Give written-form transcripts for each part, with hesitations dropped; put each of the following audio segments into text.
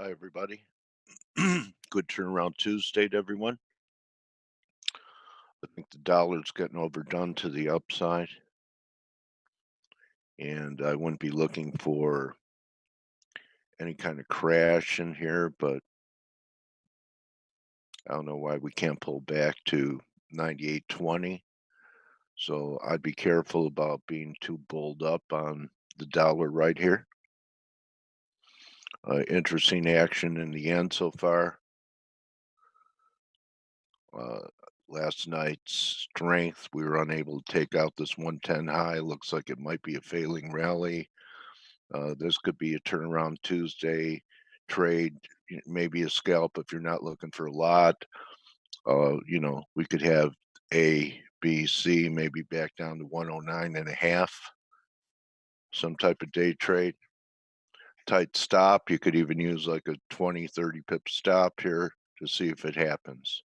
Hi, everybody. Good turnaround Tuesday to everyone. I think the dollar's getting overdone to the upside, and I wouldn't be looking for any kind of crash in here, but I don't know why we can't pull back to 98.20. So I'd be careful about being too bulled up on the dollar right here. Interesting action in the end so far. Uh, Last night's strength, we were unable to take out this 110 high. Looks like it might be a failing rally. This could be a turnaround Tuesday trade, maybe a scalp if you're not looking for a lot. We could have A, B, C, maybe back down to 109 and a half, some type of day trade. Tight stop. You could even use like a 20, 30 pip stop here to see if it happens.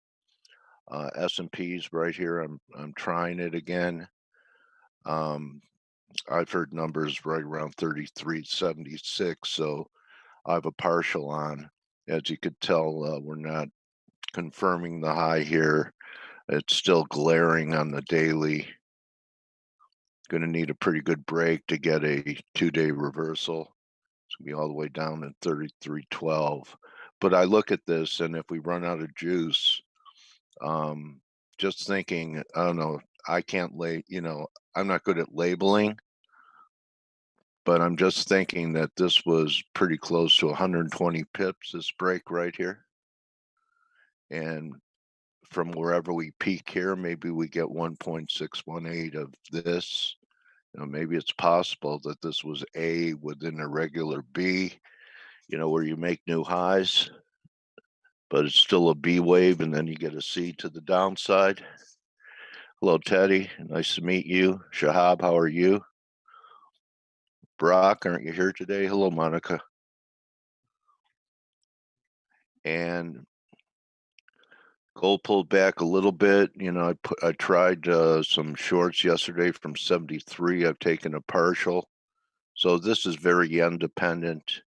S&P's right here. I'm trying it again. Um, I've heard numbers right around 33.76, so I have a partial on. As you could tell, we're not confirming the high here. It's still glaring on the daily. Going to need a pretty good break to get a 2-day reversal. It's going to be all the way down at 33.12. But I look at this, and if we run out of juice, um, just thinking, I don't know, I can't I'm not good at labeling, but I'm just thinking that this was pretty close to 120 pips, this break right here. And from wherever we peak here, maybe we get 1.618 of this. Maybe it's possible that this was A within a regular B, where you make new highs, but it's still a B wave, and then you get a C to the downside. Hello, Teddy. Nice to meet you. Shahab, how are you? Brock, aren't you here today? Hello, Monica. And gold pulled back a little bit. I tried some shorts yesterday from 73. I've taken a partial. So this is very yen dependent.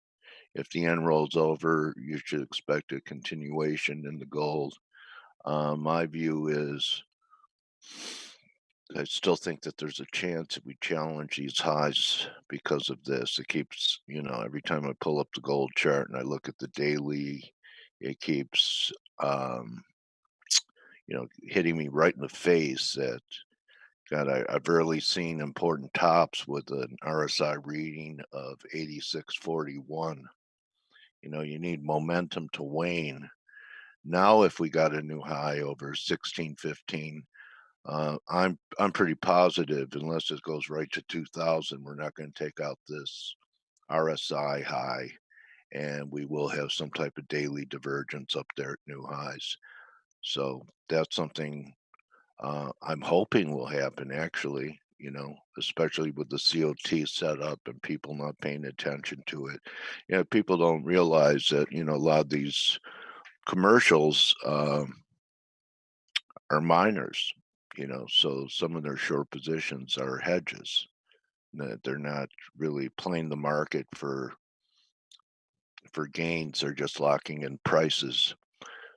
If the yen rolls over, you should expect a continuation in the gold. My view is I still think that there's a chance that we challenge these highs because of this. It keeps, every time I pull up the gold chart and I look at the daily, it keeps, hitting me right in the face that, God, I've rarely seen important tops with an RSI reading of 86.41. You need momentum to wane. Now, if we got a new high over 16.15, I'm pretty positive, unless it goes right to 2000, we're not going to take out this RSI high, and we will have some type of daily divergence up there at new highs. So that's something I'm hoping will happen, actually, especially with the COT setup and people not paying attention to it. People don't realize that, a lot of these commercials are miners, so some of their short positions are hedges. That they're not really playing the market for gains, they're just locking in prices.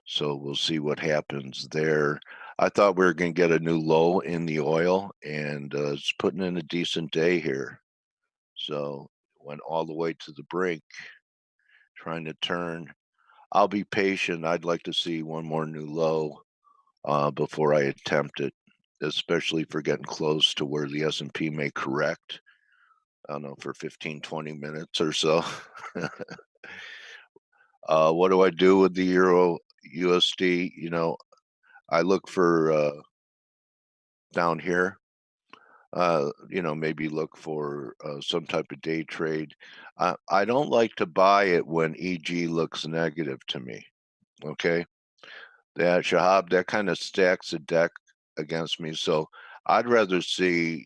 So we'll see what happens there. I thought we were going to get a new low in the oil, and it's putting in a decent day here. So went all the way to the brink, trying to turn. I'll be patient. I'd like to see one more new low before I attempt it, especially for getting close to where the S&P may correct. I don't know, for 15, 20 minutes or so. What do I do with the Euro USD? I look for down here, maybe look for some type of day trade. I don't like to buy it when EG looks negative to me. Okay. That Shahab, that kind of stacks the deck against me. So I'd rather see,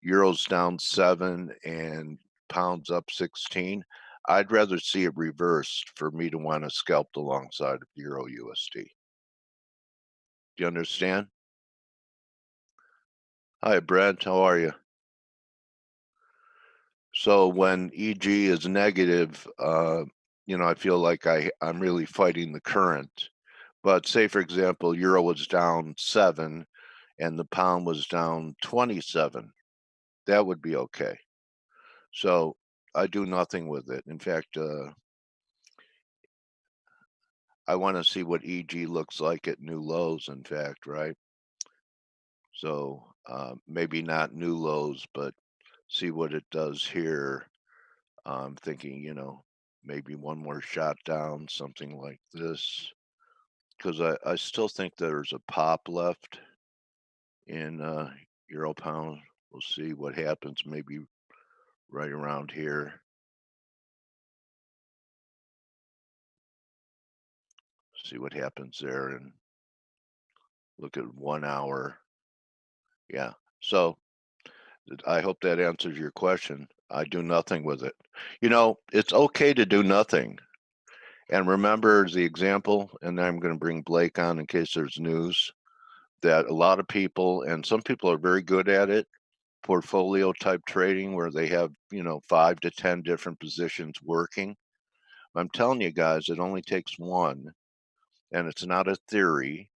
euros down 7 and pounds up 16. I'd rather see it reversed for me to want to scalp alongside of Euro USD. Do you understand? Hi, Brent. How are you? So when EG is negative, I feel like I'm really fighting the current. But say, for example, euro was down 7 and the pound was down 27. That would be okay. So I do nothing with it. In fact, I want to see what EG looks like at new lows, in fact, right? So maybe not new lows, but see what it does here. I'm thinking, maybe one more shot down, something like this, because I still think there's a pop left in euro pound. We'll see what happens, maybe right around here. See what happens there and look at 1 hour. Yeah. So I hope that answers your question. I do nothing with it. It's okay to do nothing. And remember the example, and I'm going to bring Blake on in case there's news, that a lot of people, and some people are very good at it, portfolio type trading where they have, 5 to 10 different positions working. I'm telling you guys, it only takes one, and it's not a theory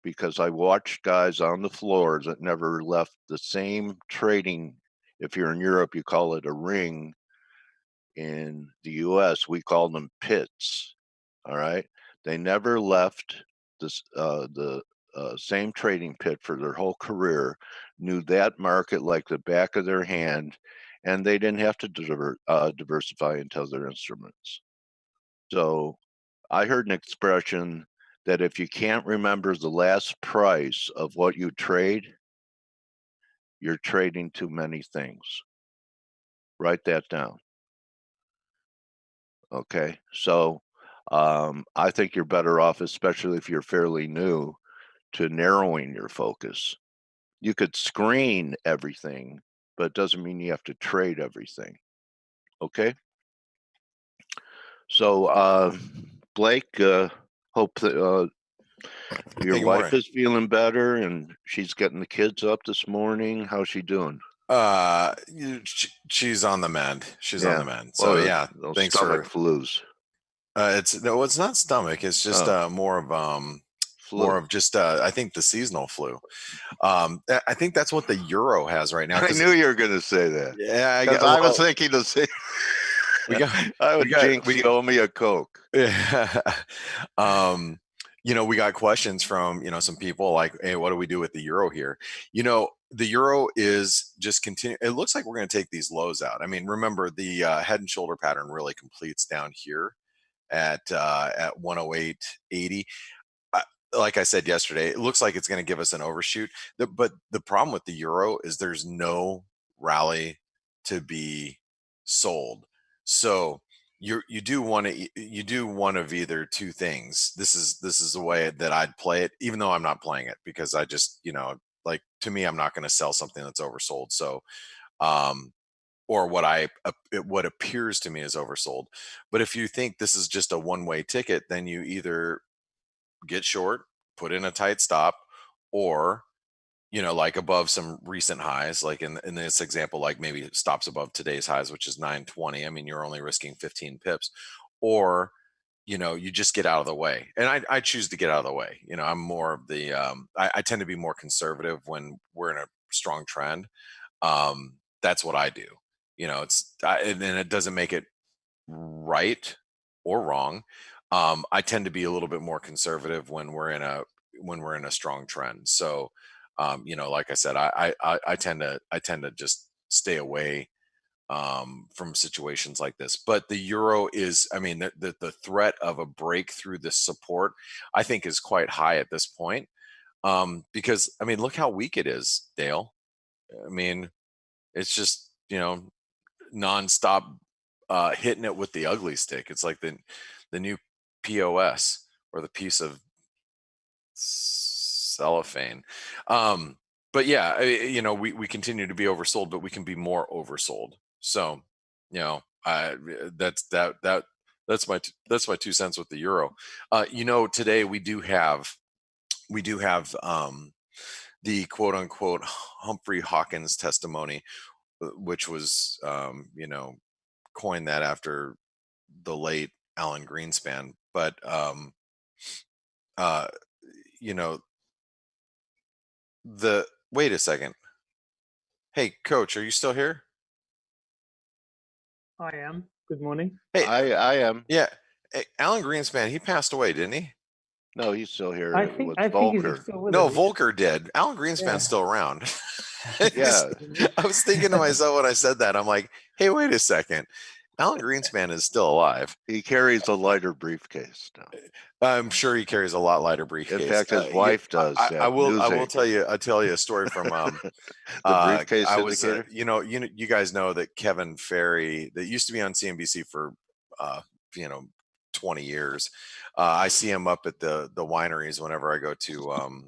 because I watched guys on the floors that never left the same trading. If you're in Europe, you call it a ring. In the US, we call them pits. All right. They never left the same trading pit for their whole career, knew that market like the back of their hand, and they didn't have to diversify into their instruments. So I heard an expression that if you can't remember the last price of what you trade, you're trading too many things. Write that down. Okay. So I think you're better off, especially if you're fairly new, to narrowing your focus. You could screen everything, but it doesn't mean you have to trade everything. Okay. So, Blake, hope that your Hey, good wife morning. is feeling better and she's getting the kids up this morning. How's she doing? She's on the mend. She's on Yeah. the mend. So Well, yeah, those thanks stomach for. flus. It's no, it's not stomach. It's just Oh, more flu. of just I think the seasonal flu. I think that's what the euro has right now. I Because knew you were going to say that yeah, I because got I was well, thinking the same. we got I we would got jinx we you owe me a Coke. yeah. um, we got questions from some people like, hey, what do we do with the euro here? The euro is just continue. It looks like we're going to take these lows out. I mean, remember the head and shoulder pattern really completes down here at 108.80. Uh, like I said yesterday, it looks like it's going to give us an overshoot. But the problem with the euro is there's no rally to be sold. So you do want to you do one of either two things. This is the way that I'd play it, even though I'm not playing it because I just like to me I'm not going to sell something that's oversold. So um or what appears to me is oversold. But if you think this is just a one-way ticket, then you either get short, put in a tight stop, or like above some recent highs, like in this example, like maybe stops above today's highs, which is 920. I mean, you're only risking 15 pips, or you just get out of the way. And I choose to get out of the way. I'm more of the I tend to be more conservative when we're in a strong trend. That's what I do. And then it doesn't make it right or wrong. I tend to be a little bit more conservative when we're in a strong trend. So, like I said, I tend to just stay away from situations like this. But the euro is, I mean, the threat of a break through this support, I think, is quite high at this point. Because I mean, look how weak it is, Dale. I mean, it's just nonstop hitting it with the ugly stick. It's like the new POS or the piece of cellophane. Um, but yeah, we continue to be oversold, but we can be more oversold. So, that's that's my 2 cents with the euro. Today we do have the quote unquote Humphrey Hawkins testimony, which was coined that after the late Alan Greenspan, but uh, you know, the wait a second. Hey, coach, are you still here? I am. Good morning. Hey, I am. yeah, hey, Alan Greenspan, he passed away, didn't he? No, he's still here. I It think was I think he's Volker. still with No, us. Volker did. Alan Greenspan's Yeah. still around. Yeah, I was thinking to myself when I said that, I'm like, hey, wait a second. Alan Greenspan is still alive. he carries a lighter briefcase now. I'm sure he carries a lot lighter In briefcase. fact, his wife does I at will. I will tell Newsagent. you. I'll tell you a story from. The briefcase I was. indicator. You guys know that Kevin Ferry that used to be on CNBC for, uh, you know, 20 years. I see him up at the wineries whenever I go to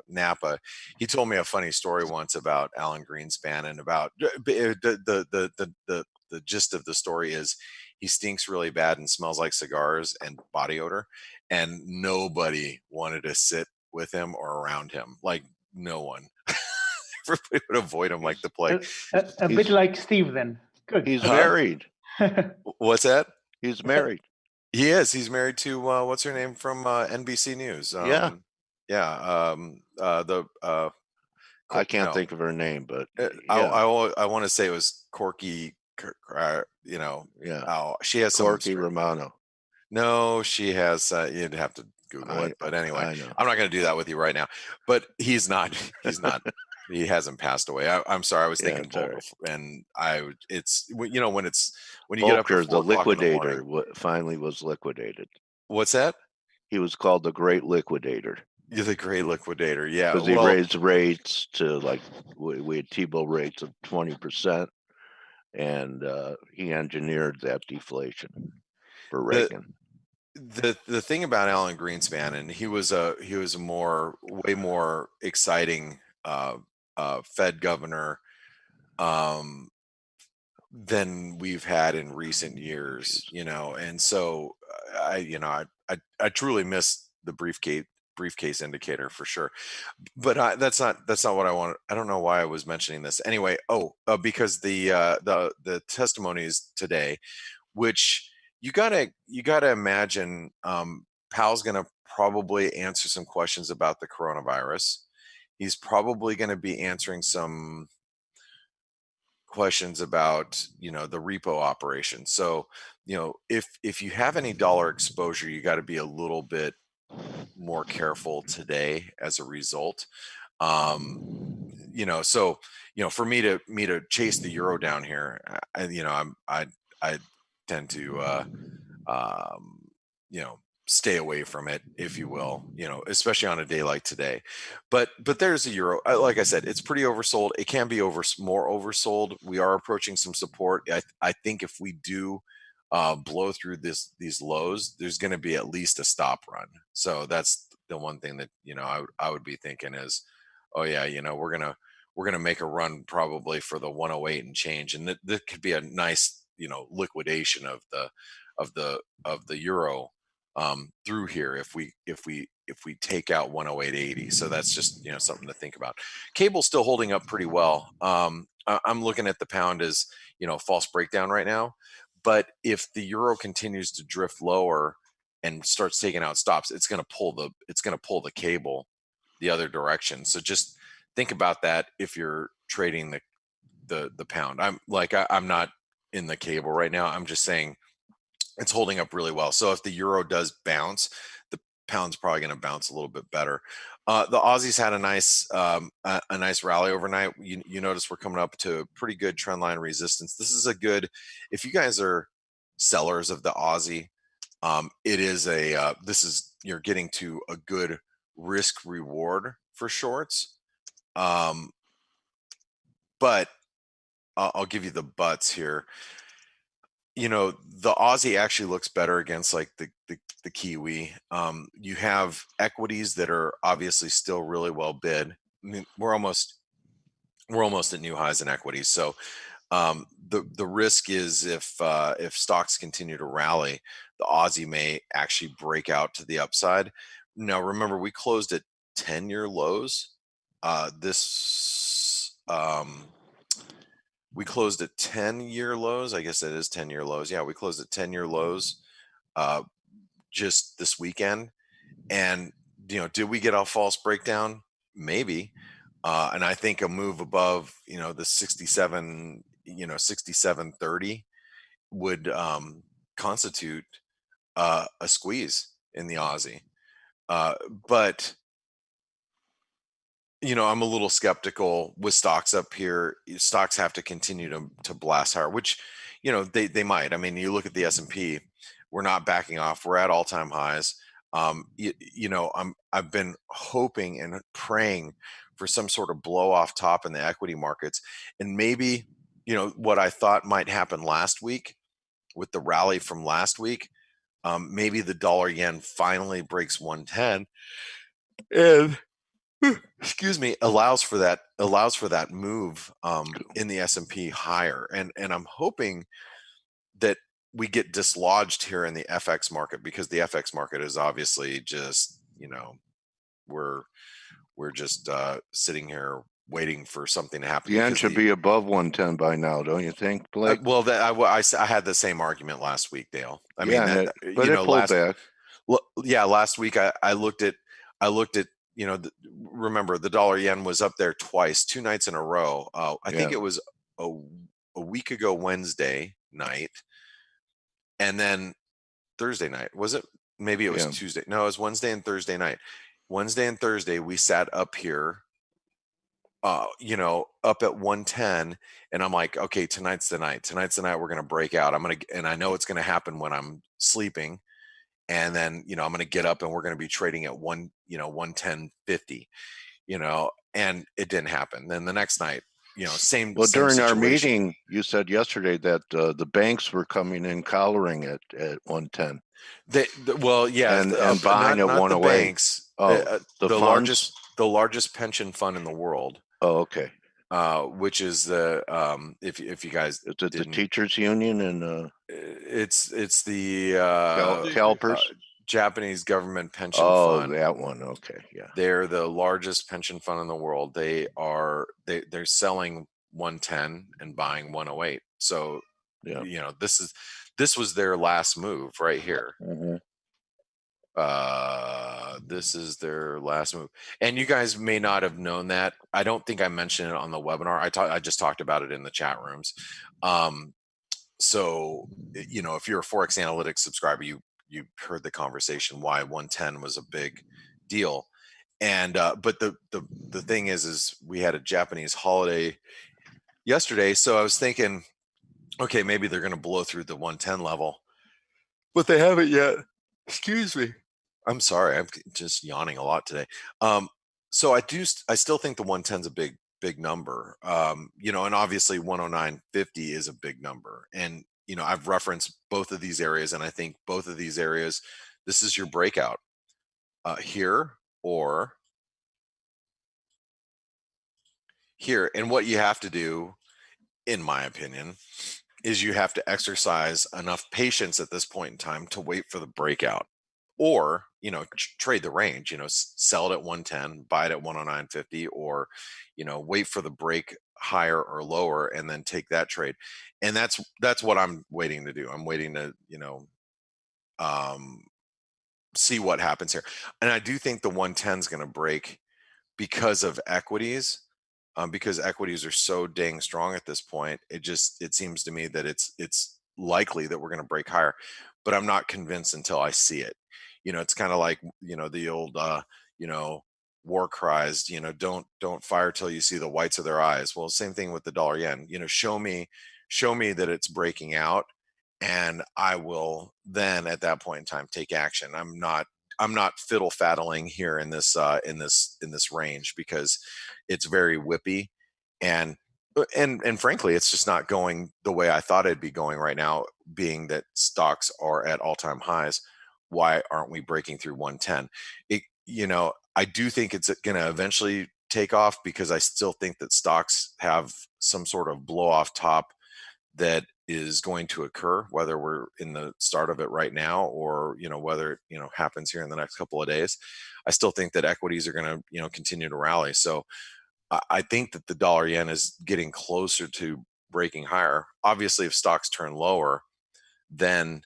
Napa. He told me a funny story once about Alan Greenspan and about the gist of the story is he stinks really bad and smells like cigars and body odor, and nobody wanted to sit with him or around him. Like no one. Everybody would avoid him like the plague. A bit He's like Steve then. Good. he's Huh? married. What's that? He's married. He is. He's married to what's her name from NBC News. Yeah, Yeah. The I can't no. think of her name, but I yeah, I want to say it was Corky. You know. yeah. Oh, she has some. Corky Romano. No, she has. You'd have to Google it. But anyway, I know. I'm not going to do that with you right now. But he's not. He's not. He hasn't passed away. I'm sorry. I was Yeah, thinking it's all Vogel, right. and it's you know when you get up at Volker, the 4 o'clock in the liquidator, morning. finally was liquidated. What's that? He was called the Great Liquidator You're the great liquidator. Yeah. because he Well, raised rates to like we had T-bill rates of 20%, and he engineered that deflation for the Reagan. the thing about Alan Greenspan, and he was a way more exciting Fed governor um, than we've had in recent years, you know. And so I truly miss the briefcase indicator for sure. But that's not what I want. I don't know why I was mentioning this anyway. Oh, because the testimonies today, which you gotta imagine Pal's gonna probably answer some questions about the coronavirus. He's probably going to be answering some questions about the repo operation. So if you have any dollar exposure, you got to be a little bit more careful today as a result. So for me to chase the euro down here, I tend to um, stay away from it, if you will, especially on a day like today. But there's a euro. Like I said, it's pretty oversold. It can be more oversold. We are approaching some support. I think if we do blow through these lows, there's going to be at least a stop run. So that's the one thing that I would be thinking is, oh yeah, we're gonna make a run probably for the 108 and change, and that could be a nice liquidation of the euro through here if we take out 108.80. So that's just something to think about. Cable's still holding up pretty well. I'm looking at the pound as false breakdown right now, but if the euro continues to drift lower and starts taking out stops, it's going to pull the cable the other direction. So just think about that if you're trading the pound. I'm not in the cable right now. I'm just saying it's holding up really well. So if the euro does bounce, the pound's probably going to bounce a little bit better. The Aussies had a nice rally overnight. You notice we're coming up to pretty good trend line resistance. This is a good, if you guys are sellers of the Aussie, you're getting to a good risk reward for shorts. But I'll give you the buts here. The Aussie actually looks better against like the Kiwi. You have equities that are obviously still really well bid. I mean, we're almost at new highs in equities. So the risk is if stocks continue to rally, the Aussie may actually break out to the upside. Now, remember, we closed at 10-year lows. We closed at 10-year lows. I guess it is 10-year lows. Yeah, we closed at 10-year lows just this weekend. And did we get a false breakdown? Maybe. And I think a move above the 67, 67.30 would constitute a squeeze in the Aussie. But I'm a little skeptical with stocks up here. Stocks have to continue to blast higher, which they might. I mean, you look at the S&P, we're not backing off. We're at all-time highs. I've been hoping and praying for some sort of blow off top in the equity markets, and maybe what I thought might happen last week with the rally from last week. Maybe the dollar yen finally breaks 110, and excuse me, allows for that move in the S&P higher, and I'm hoping that we get dislodged here in the FX market, because the FX market is obviously just we're just sitting here waiting for something to happen. The yen should be above 110 by now, don't you think, Blake? Well, I had the same argument last week, Dale. I mean, it pulled back. Last week I looked at remember, the dollar yen was up there twice, 2 nights in a row. I think it was a week ago Wednesday night, and then Thursday night. Was it? Maybe it was Tuesday. No, it was Wednesday and Thursday night. Wednesday and Thursday we sat up here, up at 110, and I'm like, okay, tonight's the night. Tonight's the night we're gonna break out. And I know it's gonna happen when I'm sleeping. And then, I'm going to get up and we're going to be trading at 110.50, and it didn't happen. Then the next night, same. Well, same during our situation. meeting, you said yesterday that the banks were coming in collaring at 110. And buying at 108. The banks. The largest pension fund in the world. Oh, okay. Which is the if you guys, it's the teachers union, and it's the CalPERS, Japanese government pension fund. Oh, that one. Okay, yeah. They're the largest pension fund in the world. They're selling 110 and buying 108. So this was their last move right here. Mm-hmm. This is their last move, and you guys may not have known that. I don't think I mentioned it on the webinar. I just talked about it in the chat rooms. So if you're a Forex Analytics subscriber, you heard the conversation why 110 was a big deal. And but the thing is we had a Japanese holiday yesterday, so I was thinking, okay, maybe they're going to blow through the 110 level, but they haven't yet. Excuse me. I'm sorry. I'm just yawning a lot today. So I still think the 110 is a big number. And obviously 109.50 is a big number. And I've referenced both of these areas, and I think both of these areas, this is your breakout here or here. And what you have to do, in my opinion, is you have to exercise enough patience at this point in time to wait for the breakout, or trade the range. Sell it at 110, buy it at 109.50, or wait for the break higher or lower and then take that trade. And that's what I'm waiting to do. I'm waiting to see what happens here. And I do think the 110 is going to break because of equities. Because equities are so dang strong at this point, it seems to me that it's likely that we're going to break higher, but I'm not convinced until I see it. It's kind of like the old war cries. Don't fire till you see the whites of their eyes. Well, same thing with the dollar yen. Show me that it's breaking out, and I will then at that point in time take action. I'm not fiddle faddling here in this range, because it's very whippy, and frankly, it's just not going the way I thought it'd be going right now, being that stocks are at all-time highs. Why aren't we breaking through 110? I do think it's going to eventually take off, because I still think that stocks have some sort of blow off top that is going to occur, whether we're in the start of it right now or whether it happens here in the next couple of days. I still think that equities are going to continue to rally. So I think that the dollar yen is getting closer to breaking higher. Obviously, if stocks turn lower, then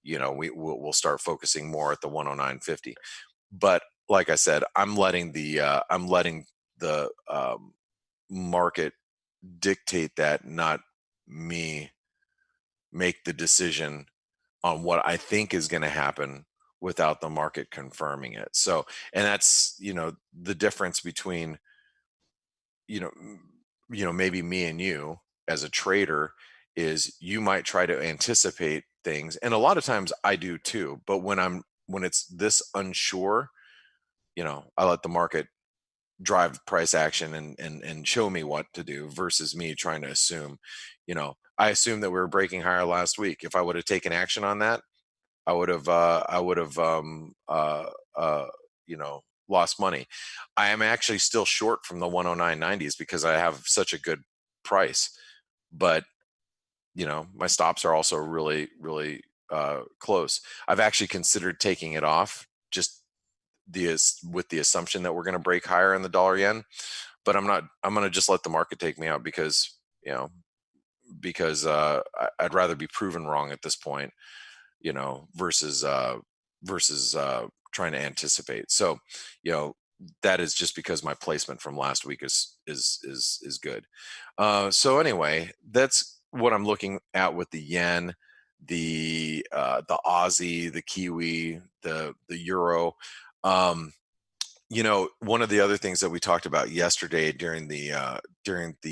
we'll start focusing more at the 109.50. But like I said, I'm letting the market dictate that, not me make the decision on what I think is going to happen without the market confirming it. So, and that's, the difference between, you know, maybe me and you as a trader is you might try to anticipate things. And a lot of times I do too. But when it's this unsure, I let the market drive price action and show me what to do versus me trying to assume. I assumed that we were breaking higher last week. If I would have taken action on that, I would have lost money. I am actually still short from the 109.90s because I have such a good price, but my stops are also really, really close. I've actually considered taking it off just with the assumption that we're going to break higher in the dollar yen, but I'm not. I'm going to just let the market take me out because I'd rather be proven wrong at this point, versus trying to anticipate. So, that is just because my placement from last week is good. So anyway, that's what I'm looking at with the yen, the Aussie, the Kiwi, the euro. One of the other things that we talked about yesterday during the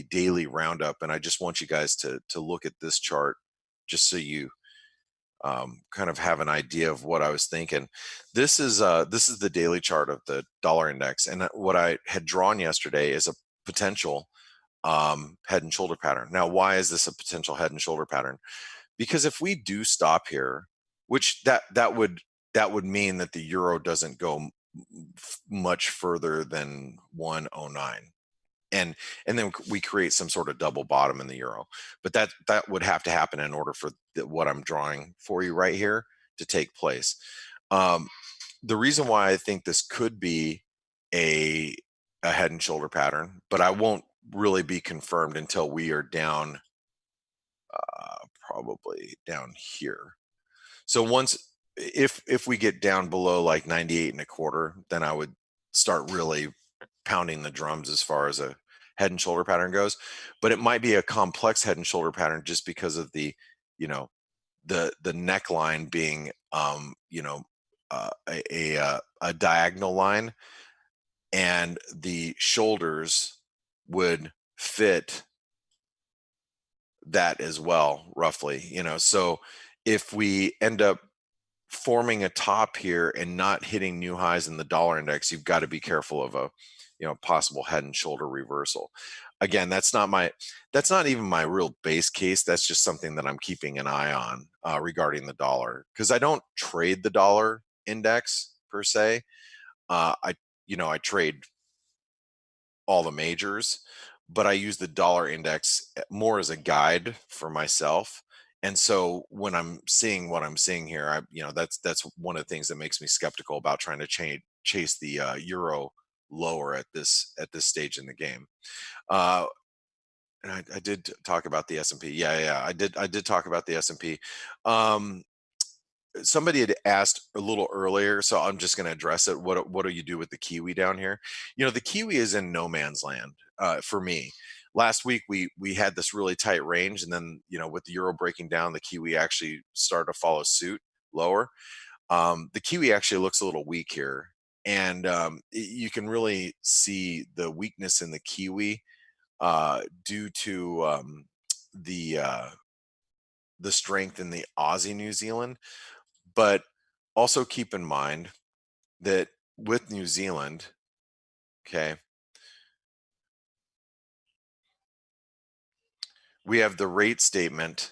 daily roundup, and I just want you guys to look at this chart just so you kind of have an idea of what I was thinking. This is the daily chart of the dollar index, and what I had drawn yesterday is a potential head and shoulder pattern. Now, why is this a potential head and shoulder pattern? Because if we do stop here, which that would mean that the euro doesn't go much further than 109, and then we create some sort of double bottom in the euro, but that would have to happen in order for what I'm drawing for you right here to take place. The reason why I think this could be a head and shoulder pattern, but I won't really be confirmed until we are down, probably down here. So if we get down below like 98 and a quarter, then I would start really pounding the drums as far as a head and shoulder pattern goes. But it might be a complex head and shoulder pattern just because of the neckline being a diagonal line, and the shoulders would fit that as well, roughly. So if we end up forming a top here and not hitting new highs in the dollar index, you've got to be careful of a possible head and shoulder reversal. Again, that's not even my real base case. That's just something that I'm keeping an eye on regarding the dollar, because I don't trade the dollar index per se. I trade all the majors, but I use the dollar index more as a guide for myself. And so when I'm seeing what I'm seeing here, that's one of the things that makes me skeptical about trying to chase the euro lower at this stage in the game. And I did talk about the S&P. Yeah, I did talk about the S&P. Somebody had asked a little earlier, so I'm just going to address it. What do you do with the Kiwi down here? The Kiwi is in no man's land for me. Last week we had this really tight range, and then with the euro breaking down, the Kiwi actually started to follow suit lower. The Kiwi actually looks a little weak here, and you can really see the weakness in the Kiwi due to the strength in the Aussie New Zealand. But also keep in mind that with New Zealand, okay, we have the rate statement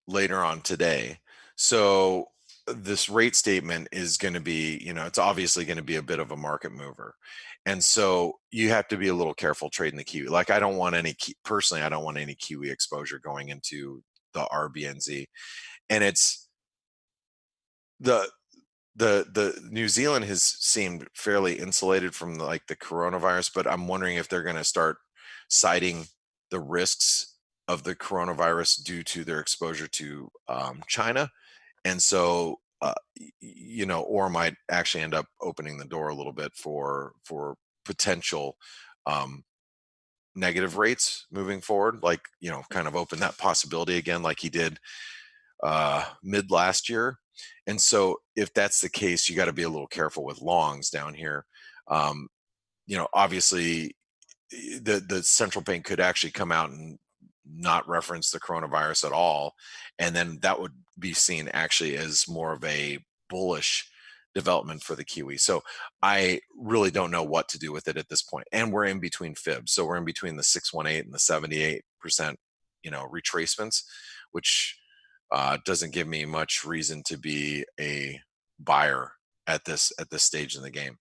later on today. So this rate statement is going to be, it's obviously going to be a bit of a market mover. And so you have to be a little careful trading the Kiwi. Like I don't want any Kiwi exposure going into the RBNZ. And it's the New Zealand has seemed fairly insulated from the coronavirus, but I'm wondering if they're going to start citing the risks of the coronavirus due to their exposure to China. And so, or might actually end up opening the door a little bit for potential um, negative rates moving forward, like, kind of open that possibility again, like he did mid last year. And so, if that's the case, you got to be a little careful with longs down here. Um, Obviously, the central bank could actually come out and not reference the coronavirus at all, and then that would be seen actually as more of a bullish development for the Kiwi. So I really don't know what to do with it at this point. And we're in between fibs, so we're in between the 618 and the 78%, retracements, which doesn't give me much reason to be a buyer at this stage in the game.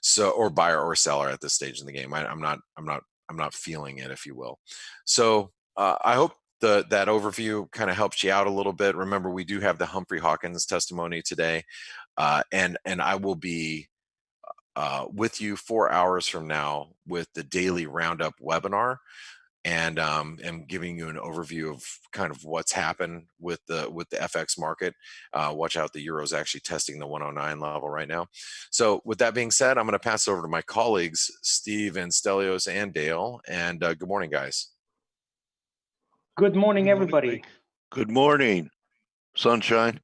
So, or buyer or seller at this stage in the game. I'm not feeling it, if you will. So I hope that overview kind of helps you out a little bit. Remember, we do have the Humphrey Hawkins testimony today, and I will be with you 4 hours from now with the daily roundup webinar, and giving you an overview of kind of what's happened with the FX market. Watch out, the euro is actually testing the 109 level right now. So with that being said, I'm going to pass it over to my colleagues, Steve and Stelios and Dale. And good morning, guys. Good morning, everybody. Mike. Good morning, sunshine.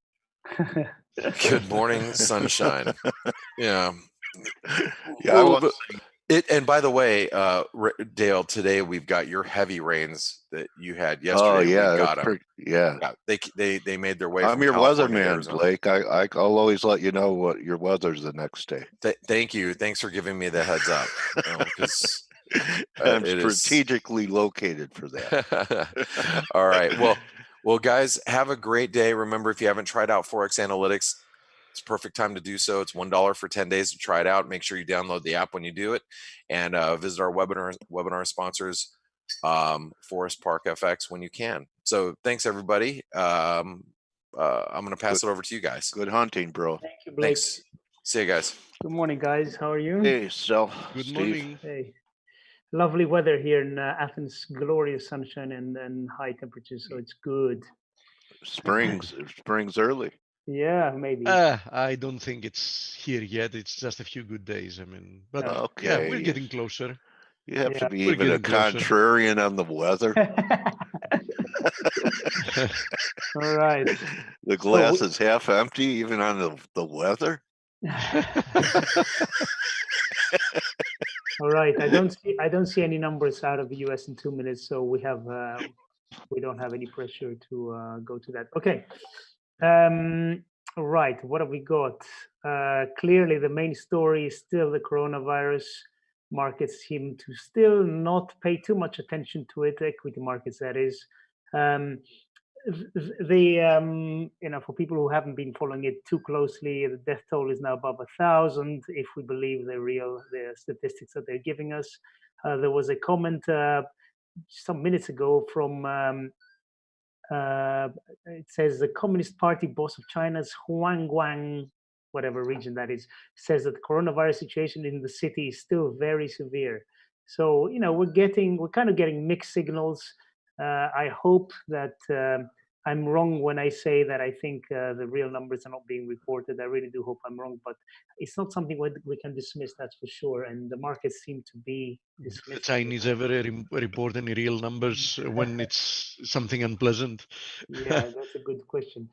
Good morning, sunshine. Yeah. Yeah, I was And by the way, Dale, today we've got your heavy rains that you had yesterday. Oh yeah, we got that's them. yeah. They made their way. I'm from your California to weatherman, Arizona. Blake. I'll always let you know what your weather's the next day. Thank you. Thanks for giving me the heads up. Because I'm strategically located for that. All right. Well, guys, have a great day. Remember, if you haven't tried out Forex Analytics, it's a perfect time to do so. It's $1 for 10 days to try it out. Make sure you download the app when you do it, and visit our webinar sponsors, Forest Park FX, when you can. So thanks, everybody. I'm going to pass it over to you guys. Good hunting, bro. Thank you, Blake. Thanks. See you guys. Good morning, guys. How are you? Hey, so Good Steve. morning. Hey. Lovely weather here in Athens. Glorious sunshine and high temperatures, so it's good. Spring's early. Yeah, maybe. I don't think it's here yet. It's just a few good days. I mean, but yeah, we're Okay. getting closer. You have to be We're even a getting closer. contrarian on the weather. All right. The glass is half empty, even on the weather. All right. I don't see any numbers out of the US in 2 minutes, so we don't have any pressure to go to that. Okay. Right. What have we got? Clearly, the main story is still the coronavirus. Markets seem to still not pay too much attention to it. Equity markets, that is. For people who haven't been following it too closely, the death toll is now above 1,000. If we believe the statistics that they're giving us, there was a comment some minutes ago from. It says the Communist Party boss of China's Huangguang, whatever region that is, says that the coronavirus situation in the city is still very severe. So we're kind of getting mixed signals. I hope that I'm wrong when I say that I think the real numbers are not being reported. I really do hope I'm wrong, but it's not something we can dismiss, that's for sure. And the markets seem to be dismissing. The Chinese ever report any real numbers when it's something unpleasant? Yeah, that's a good question.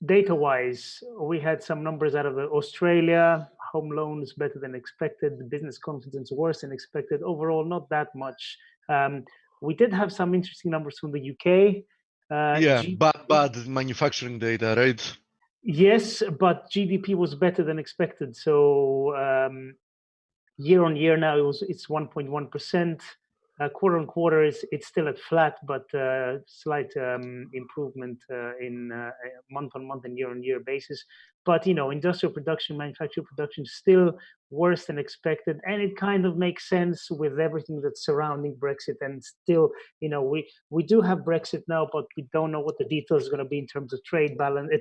Data-wise, we had some numbers out of Australia. Home loans better than expected. Business confidence worse than expected. Overall, not that much. We did have some interesting numbers from the UK. Bad manufacturing data, right? Yes, but GDP was better than expected. So year on year now it's 1.1%. Quarter on quarter it's still at flat, but slight improvement in month on month and year on year basis. But industrial production, manufacturing production still worse than expected, and it kind of makes sense with everything that's surrounding Brexit. And still, we do have Brexit now, but we don't know what the details are going to be in terms of trade balance,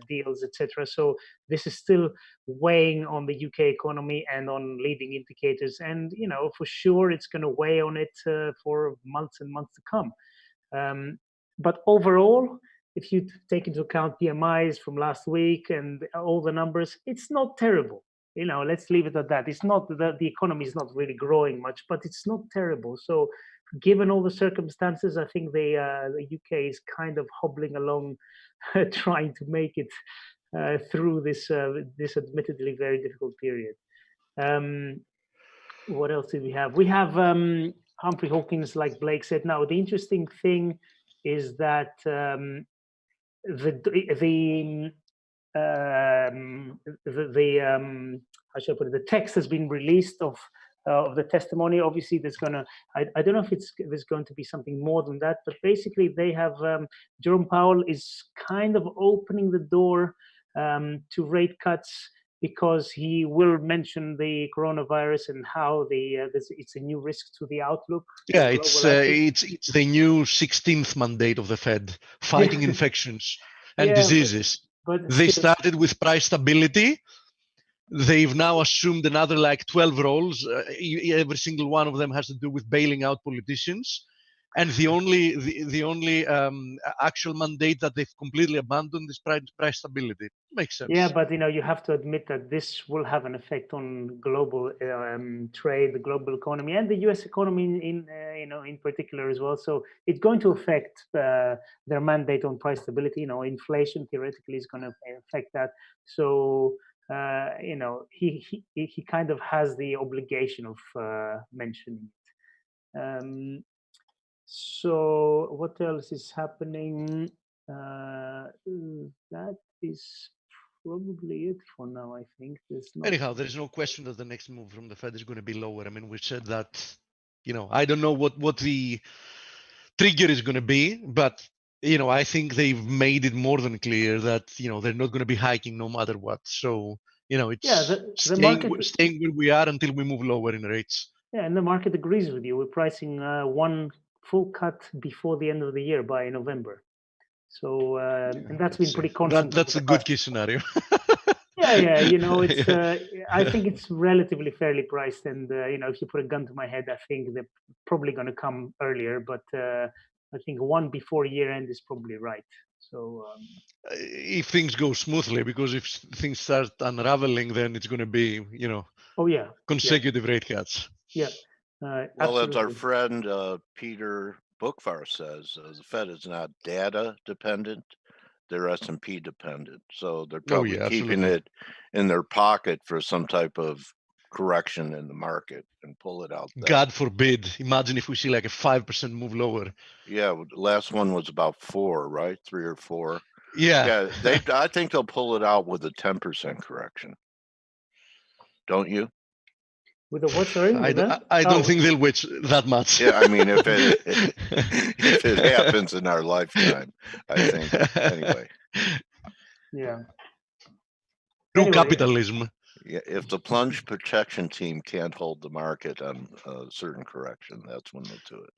deals, etc. So this is still weighing on the UK economy and on leading indicators, and for sure it's going to weigh on it for months and months to come. but overall, if you take into account PMIs from last week and all the numbers, it's not terrible. Let's leave it at that. It's not that the economy is not really growing much, but it's not terrible. So given all the circumstances, I think the UK is kind of hobbling along, trying to make it through this admittedly very difficult period. What else did we have? We have Humphrey Hawkins, like Blake said. Now, the interesting thing is that how should I put it? The text has been released of the testimony. Obviously, there's I don't know if there's going to be something more than that, but basically they have Jerome Powell is kind of opening the door to rate cuts, because he will mention the coronavirus and how it's a new risk to the outlook. Yeah, it's the new 16th mandate of the Fed, fighting infections and diseases. But they started with price stability. They've now assumed another 12 roles. Every single one of them has to do with bailing out politicians. And the only actual mandate that they've completely abandoned is price stability. Makes sense. Yeah, but you have to admit that this will have an effect on global trade, the global economy, and the U.S. economy in particular as well. So it's going to affect their mandate on price stability. Inflation theoretically is going to affect that. So he kind of has the obligation of mentioning it. So what else is happening? That is probably it for now, I think. Anyhow, there is no question that the next move from the Fed is going to be lower. I mean, we said that, I don't know what the trigger is going to be, but, I think they've made it more than clear that, they're not going to be hiking no matter what. So, it's staying where we are until we move lower in rates. Yeah, and the market agrees with you. We're pricing one full cut before the end of the year by November. So, and that's been pretty constant. That's a good case scenario. Yeah, it's. I think it's relatively fairly priced, and if you put a gun to my head, I think they're probably going to come earlier. But I think one before year end is probably right. So, if things go smoothly, because if things start unraveling, then it's going to be, oh yeah, consecutive rate cuts. Yeah. Well, as our friend Peter Bookvar says, the Fed is not data dependent; they're S&P dependent. So they're probably keeping it in their pocket for some type of correction in the market and pull it out. God forbid! Imagine if we see a 5% move lower. Yeah, the last one was about 4, right? 3 or 4. Yeah. Yeah, I think they'll pull it out with a 10% correction. Don't you? With a what? Sorry, I don't think they'll wait that much. Yeah, I mean, if it happens in our lifetime, I think. Anyway. Yeah. True capitalism. Yeah, if the plunge protection team can't hold the market on a certain correction, that's when they'll do it.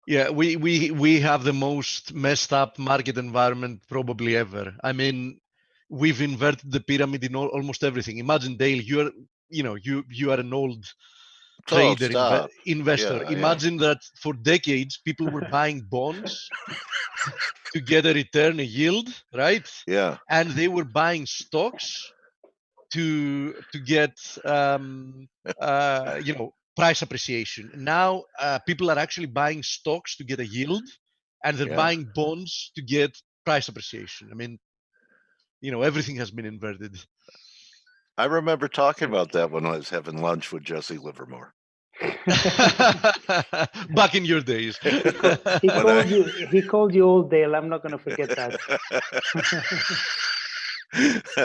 Yeah, we have the most messed up market environment probably ever. I mean, we've inverted the pyramid in almost everything. Imagine, Dale, you are an old trader, investor. Yeah, Imagine that for decades people were buying bonds to get a return, a yield, right? Yeah. And they were buying stocks to get price appreciation. Now people are actually buying stocks to get a yield, and they're buying bonds to get price appreciation. I mean, everything has been inverted. I remember talking about that when I was having lunch with Jesse Livermore. Back in your days. He called you old, Dale. I'm not going to forget that.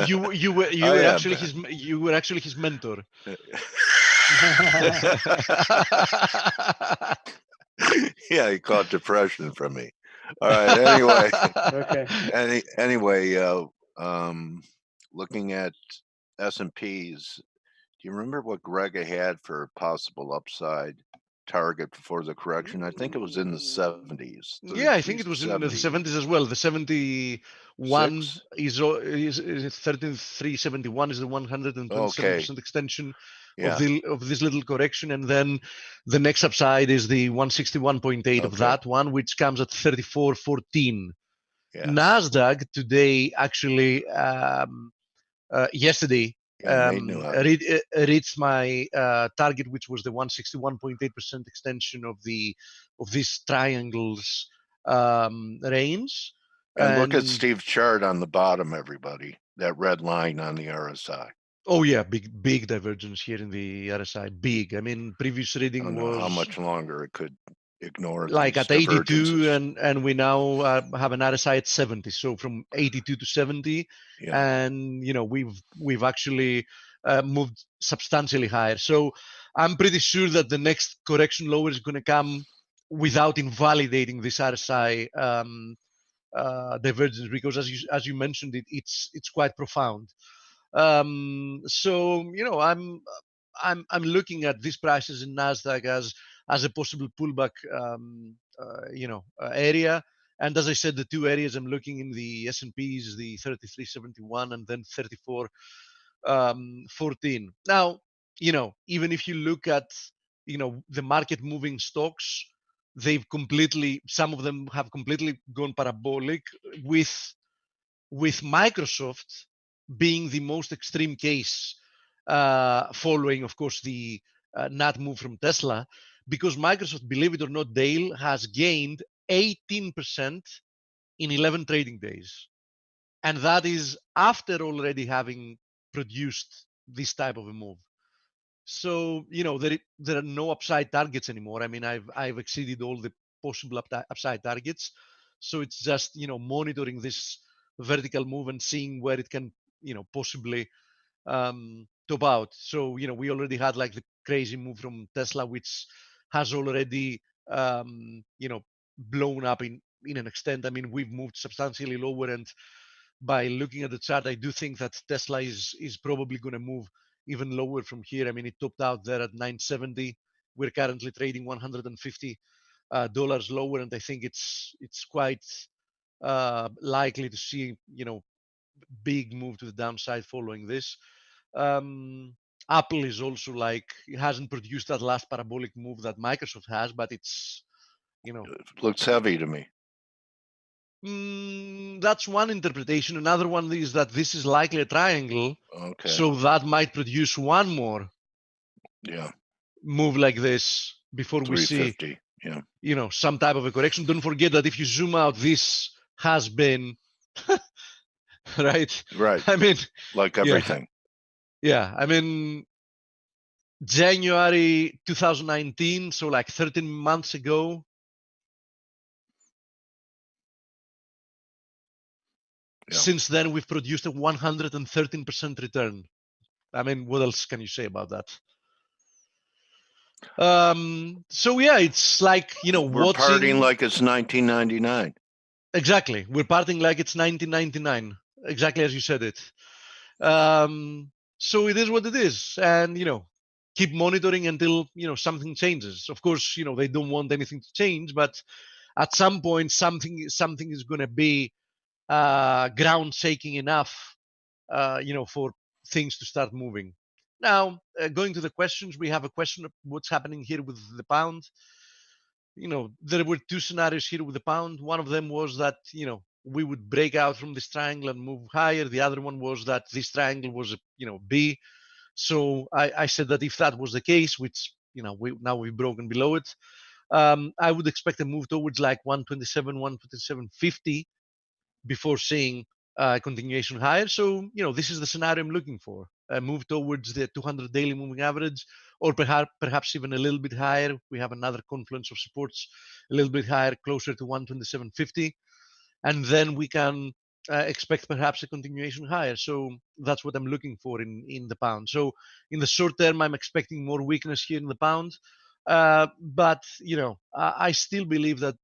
You were actually his mentor. Yeah, he caught depression from me. All right. Anyway. Okay. Anyway, looking at S&Ps, do you remember what Greg had for possible upside target before the correction? I think it was in the 70s. Yeah, I think it was in the 70s as well. The 71 is 13371 is the 127% extension. Yeah. of this little correction, and then the next upside is the 161.8 of Okay. that one, which comes at 34.14. Yeah. Nasdaq today actually yesterday Yeah, made new high. reached my target, which was the 161.8% extension of this triangles range. And look at Steve's chart on the bottom, everybody. That red line on the RSI. Oh yeah, big divergence here in the RSI. Big. I mean, previous I reading don't know was how much longer it could ignore like these at 82, divergences. and we now have an RSI at 70. So from 82 to 70, Yeah. and we've actually moved substantially higher. So I'm pretty sure that the next correction lower is going to come without invalidating this RSI divergence, because as you mentioned, it's quite profound. So I'm looking at these prices in Nasdaq as a possible pullback area. And as I said, the two areas I'm looking in the S&P is the 33.71 and then 34.14. Now, even if you look at the market moving stocks, some of them have completely gone parabolic, with Microsoft being the most extreme case, following, of course, the nut move from Tesla, because Microsoft, believe it or not, Dale, has gained 18% in 11 trading days. And that is after already having produced this type of a move. So, there are no upside targets anymore. I mean, I've exceeded all the possible upside targets. So it's just, monitoring this vertical move and seeing where it can, possibly top out. So, we already had like the crazy move from Tesla, which has already, blown up in an extent. I mean, we've moved substantially lower, and by looking at the chart, I do think that Tesla is probably going to move even lower from here. I mean, it topped out there at 970. We're currently trading $150 lower, and I think it's quite likely to see big move to the downside following this. Apple is also it hasn't produced that last parabolic move that Microsoft has, but it's It looks heavy to me. That's one interpretation. Another one is that this is likely a triangle. Okay. So that might produce one more move like this before we see, some type of a correction. Don't forget that if you zoom out, this has been right. I mean, like everything. Yeah. I mean, January 2019, so like 13 months ago. Since then, we've produced a 113% return. I mean, what else can you say about that? So yeah, it's like, we're partying like it's 1999. Exactly. We're partying like it's 1999. Exactly as you said it. So it is what it is. And, keep monitoring until, something changes. Of course, they don't want anything to change, but at some point, something is going to be ground shaking enough, for things to start moving. Now, going to the questions, we have a question of what's happening here with the pound. There were two scenarios here with the pound. One of them was that, we would break out from this triangle and move higher. The other one was that this triangle was, B. So I said that if that was the case, which, we've broken below it, I would expect a move towards like 127, 127.50 before seeing continuation higher. So, this is the scenario I'm looking for. A move towards the 200 daily moving average, or perhaps even a little bit higher. We have another confluence of supports a little bit higher, closer to 127.50. And then we can expect perhaps a continuation higher. So that's what I'm looking for in the pound. So in the short term, I'm expecting more weakness here in the pound. But, I still believe that,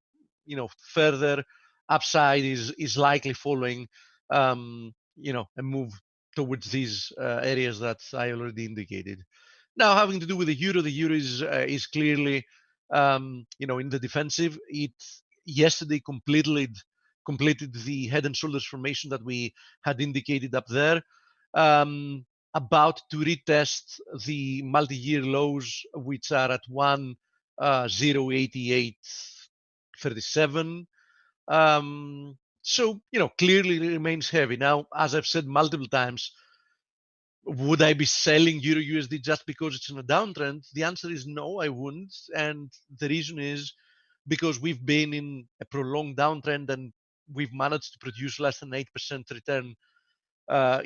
further upside is likely following, a move towards these areas that I already indicated. Now, having to do with the euro is clearly, in the defensive. It yesterday completed the head and shoulders formation that we had indicated up there. about to retest the multi-year lows, which are at 1.08837. So, clearly it remains heavy. Now, as I've said multiple times, would I be selling Euro USD just because it's in a downtrend? The answer is no, I wouldn't. And the reason is because we've been in a prolonged downtrend and we've managed to produce less than 8% return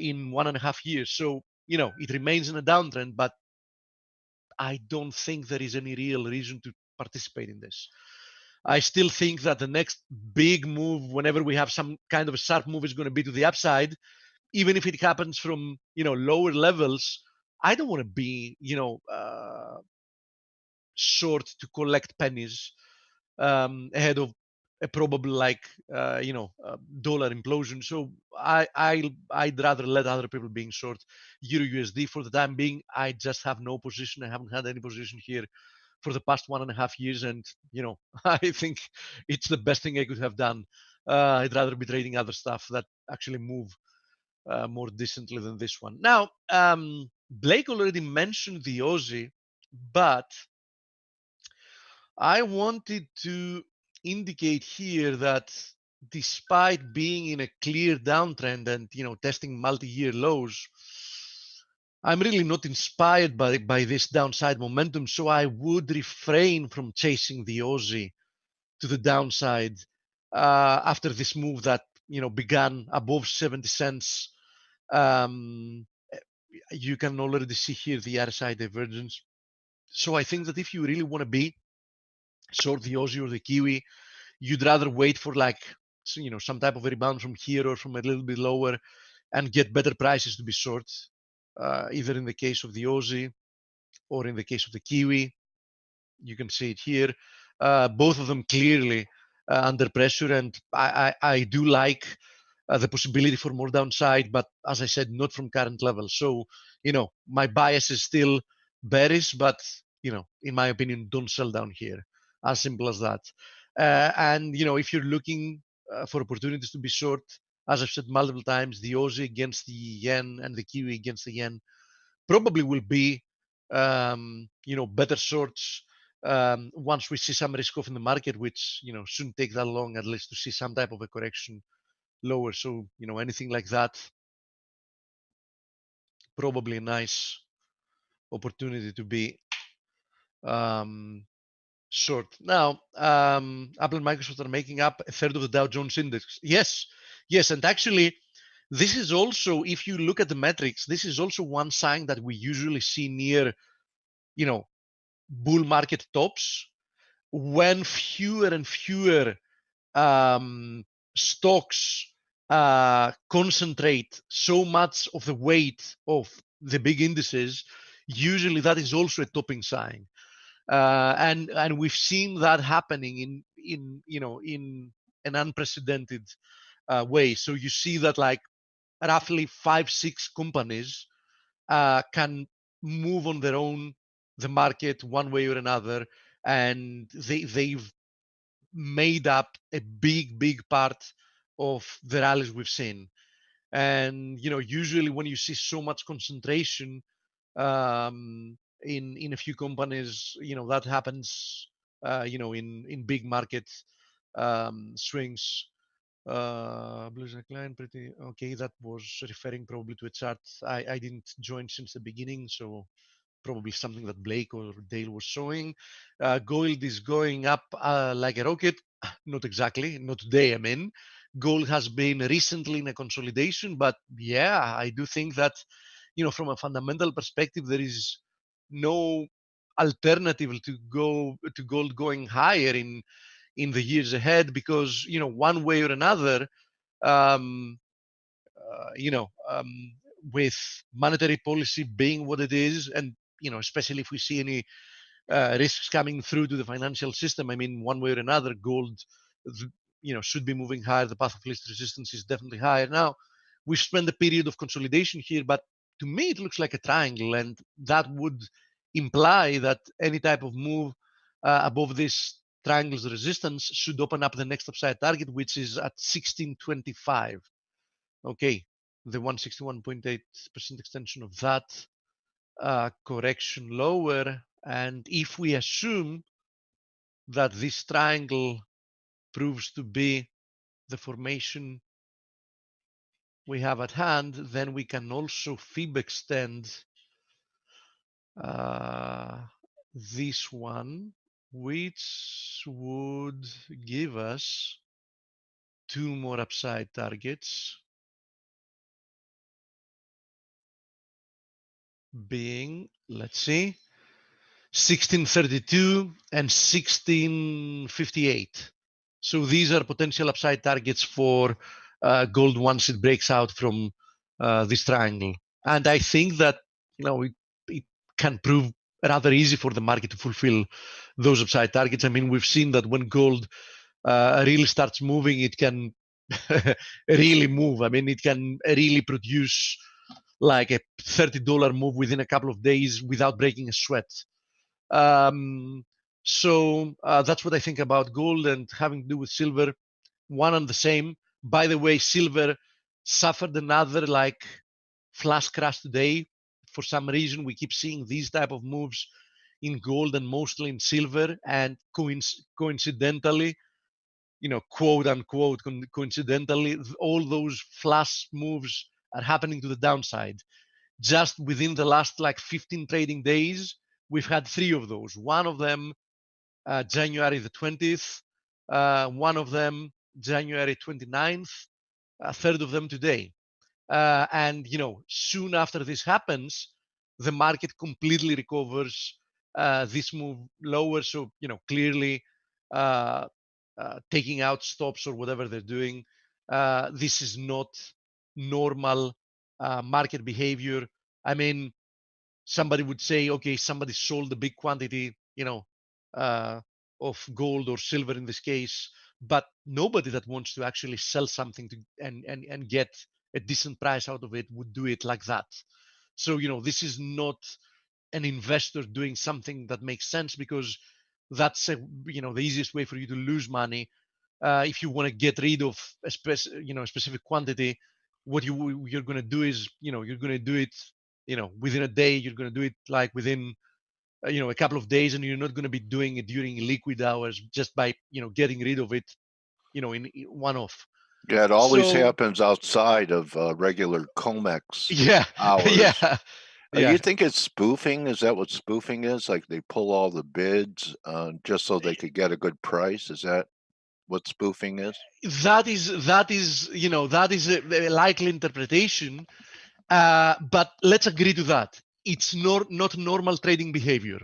in 1.5 years. So, it remains in a downtrend, but I don't think there is any real reason to participate in this. I still think that the next big move, whenever we have some kind of a sharp move, is going to be to the upside, even if it happens from lower levels. I don't want to be short to collect pennies ahead of a probable dollar implosion. So I'd rather let other people being short Euro USD for the time being. I just have no position. I haven't had any position here for the past 1.5 years, and I think it's the best thing I could have done. I'd rather be trading other stuff that actually move more decently than this one. Now, Blake already mentioned the Aussie, but I wanted to indicate here that despite being in a clear downtrend and testing multi-year lows, I'm really not inspired by this downside momentum. So I would refrain from chasing the Aussie to the downside after this move that began above 70 cents. You can already see here the RSI divergence. So I think that if you really want to be short the Aussie or the Kiwi, you'd rather wait for some type of a rebound from here or from a little bit lower and get better prices to be short, either in the case of the Aussie or in the case of the Kiwi. You can see it here. Both of them clearly under pressure, and I do like the possibility for more downside, but as I said, not from current levels. So, my bias is still bearish, but, in my opinion, don't sell down here. As simple as that. And, if you're looking for opportunities to be short, as I've said multiple times, the Aussie against the yen and the Kiwi against the yen probably will be, better shorts once we see some risk off in the market, which, shouldn't take that long, at least to see some type of a correction lower. So, anything like that, probably a nice opportunity to be short. Now, Apple and Microsoft are making up a third of the Dow Jones Index. Yes. And actually, this is also, if you look at the metrics, this is also one sign that we usually see near, bull market tops, when fewer and fewer stocks concentrate so much of the weight of the big indices. Usually that is also a topping sign, and we've seen that happening in an unprecedented way. So you see that like roughly 5-6 companies can move on their own the market one way or another, and they've made up a big part of the rallies we've seen. And usually when you see so much concentration in a few companies, that happens in big market swings. Blues Client, pretty okay. That was referring probably to a chart I didn't join since the beginning, so probably something that Blake or Dale was showing. Gold is going up like a rocket. Not exactly, not today, I mean. Gold has been recently in a consolidation, but yeah, I do think that, from a fundamental perspective, there is no alternative to gold going higher in the years ahead, because, one way or another, um, with monetary policy being what it is, and especially if we see any risks coming through to the financial system, I mean, one way or another, gold, should be moving higher. The path of least resistance is definitely higher. Now, we've spent a period of consolidation here, but to me, it looks like a triangle, and that would imply that any type of move above this triangle's resistance should open up the next upside target, which is at 1625. Okay, the 161.8% extension of that correction lower. And if we assume that this triangle proves to be the formation we have at hand, then we can also fib extend this one, which would give us 2 more upside targets, being, let's see, 1632 and 1658. So these are potential upside targets for gold once it breaks out from this triangle. And I think that it can prove rather easy for the market to fulfill those upside targets. I mean, we've seen that when gold really starts moving, it can really move. I mean, it can really produce like a $30 move within a couple of days without breaking a sweat. So that's what I think about gold, and having to do with silver, one and the same. By the way, silver suffered another like flash crash today. For some reason, we keep seeing these type of moves in gold and mostly in silver, and coincidentally, quote unquote, coincidentally, all those flash moves are happening to the downside. Just within the last like 15 trading days, we've had 3 of those. One of them, January the 20th, one of them, January 29th, a third of them today. And, soon after this happens, the market completely recovers this move lower. So, clearly taking out stops or whatever they're doing, this is not normal market behavior. I mean, somebody would say, okay, somebody sold a big quantity, of gold or silver in this case, but nobody that wants to actually sell something and get a decent price out of it would do it like that. So, this is not an investor doing something that makes sense, because that's the easiest way for you to lose money. If you want to get rid of a specific quantity, what you're going to do is, you're going to do it, within a day. You're going to do it like within, a couple of days, and you're not going to be doing it during liquid hours just by, getting rid of it, in one off. Yeah, it always So, happens outside of regular COMEX yeah, hours. yeah. You think it's spoofing? Is that what spoofing is? Like they pull all the bids just so they could get a good price? Is that what spoofing is? That is a likely interpretation. But let's agree to that. It's not normal trading behavior.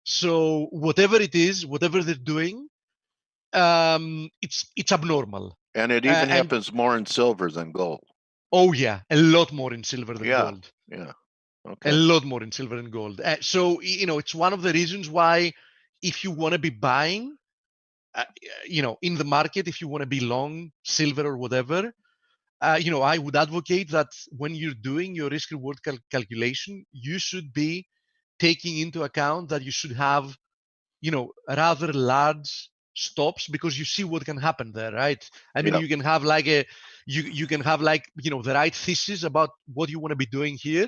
So whatever it is, whatever they're doing, it's abnormal. And it even happens more in silver than gold. Oh yeah, a lot more in silver than gold. Yeah. Okay. A lot more in silver and gold. So it's one of the reasons why, if you want to be buying, in the market, if you want to be long silver or whatever, I would advocate that when you're doing your risk reward calculation, you should be taking into account that you should have, rather large stops, because you see what can happen there, right? I mean, you can have like you can have like, the right thesis about what you want to be doing here.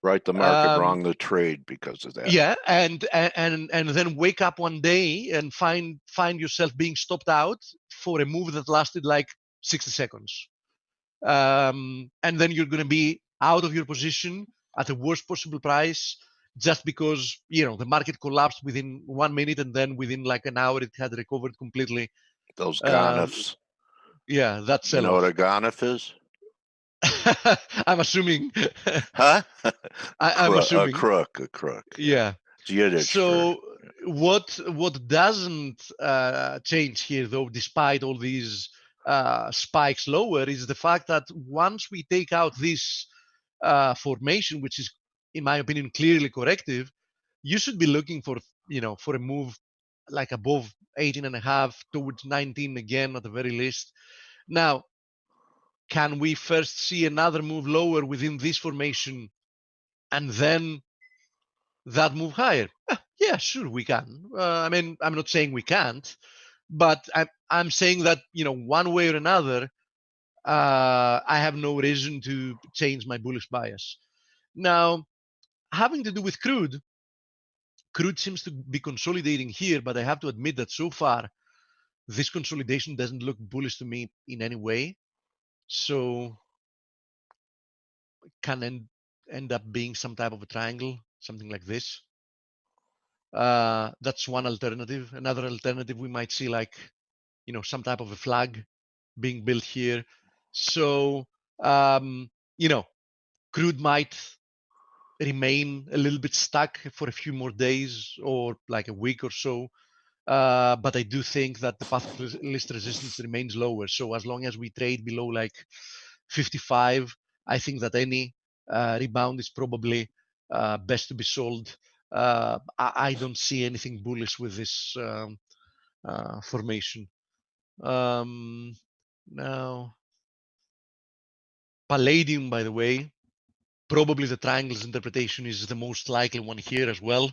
Right, the market wrong the trade because of that. Yeah, and then wake up one day and find yourself being stopped out for a move that lasted like 60 seconds. And then you're going to be out of your position at the worst possible price, just because the market collapsed within 1 minute, and then within like an hour it had recovered completely. Those Ganefs. Yeah, that's you know what a Ganef is? I'm assuming. Huh? I'm assuming. A crook. Yeah. It's Yiddish. So what doesn't change here, though, despite all these spikes lower, is the fact that once we take out this formation, which is, in my opinion, clearly corrective, you should be looking for a move like above 18.5 towards 19 again, at the very least. Now, can we first see another move lower within this formation and then that move higher? Yeah, sure, we can. I mean, I'm not saying we can't, but I'm saying that, one way or another, I have no reason to change my bullish bias. Now, having to do with crude seems to be consolidating here, but I have to admit that so far, this consolidation doesn't look bullish to me in any way. So can end up being some type of a triangle, something like this. That's one alternative. Another alternative, we might see like, some type of a flag being built here. So, crude might remain a little bit stuck for a few more days or like a week or so. But I do think that the path of least resistance remains lower. So as long as we trade below like 55, I think that any rebound is probably best to be sold. I don't see anything bullish with this formation. Now, Palladium, by the way, probably the triangles interpretation is the most likely one here as well.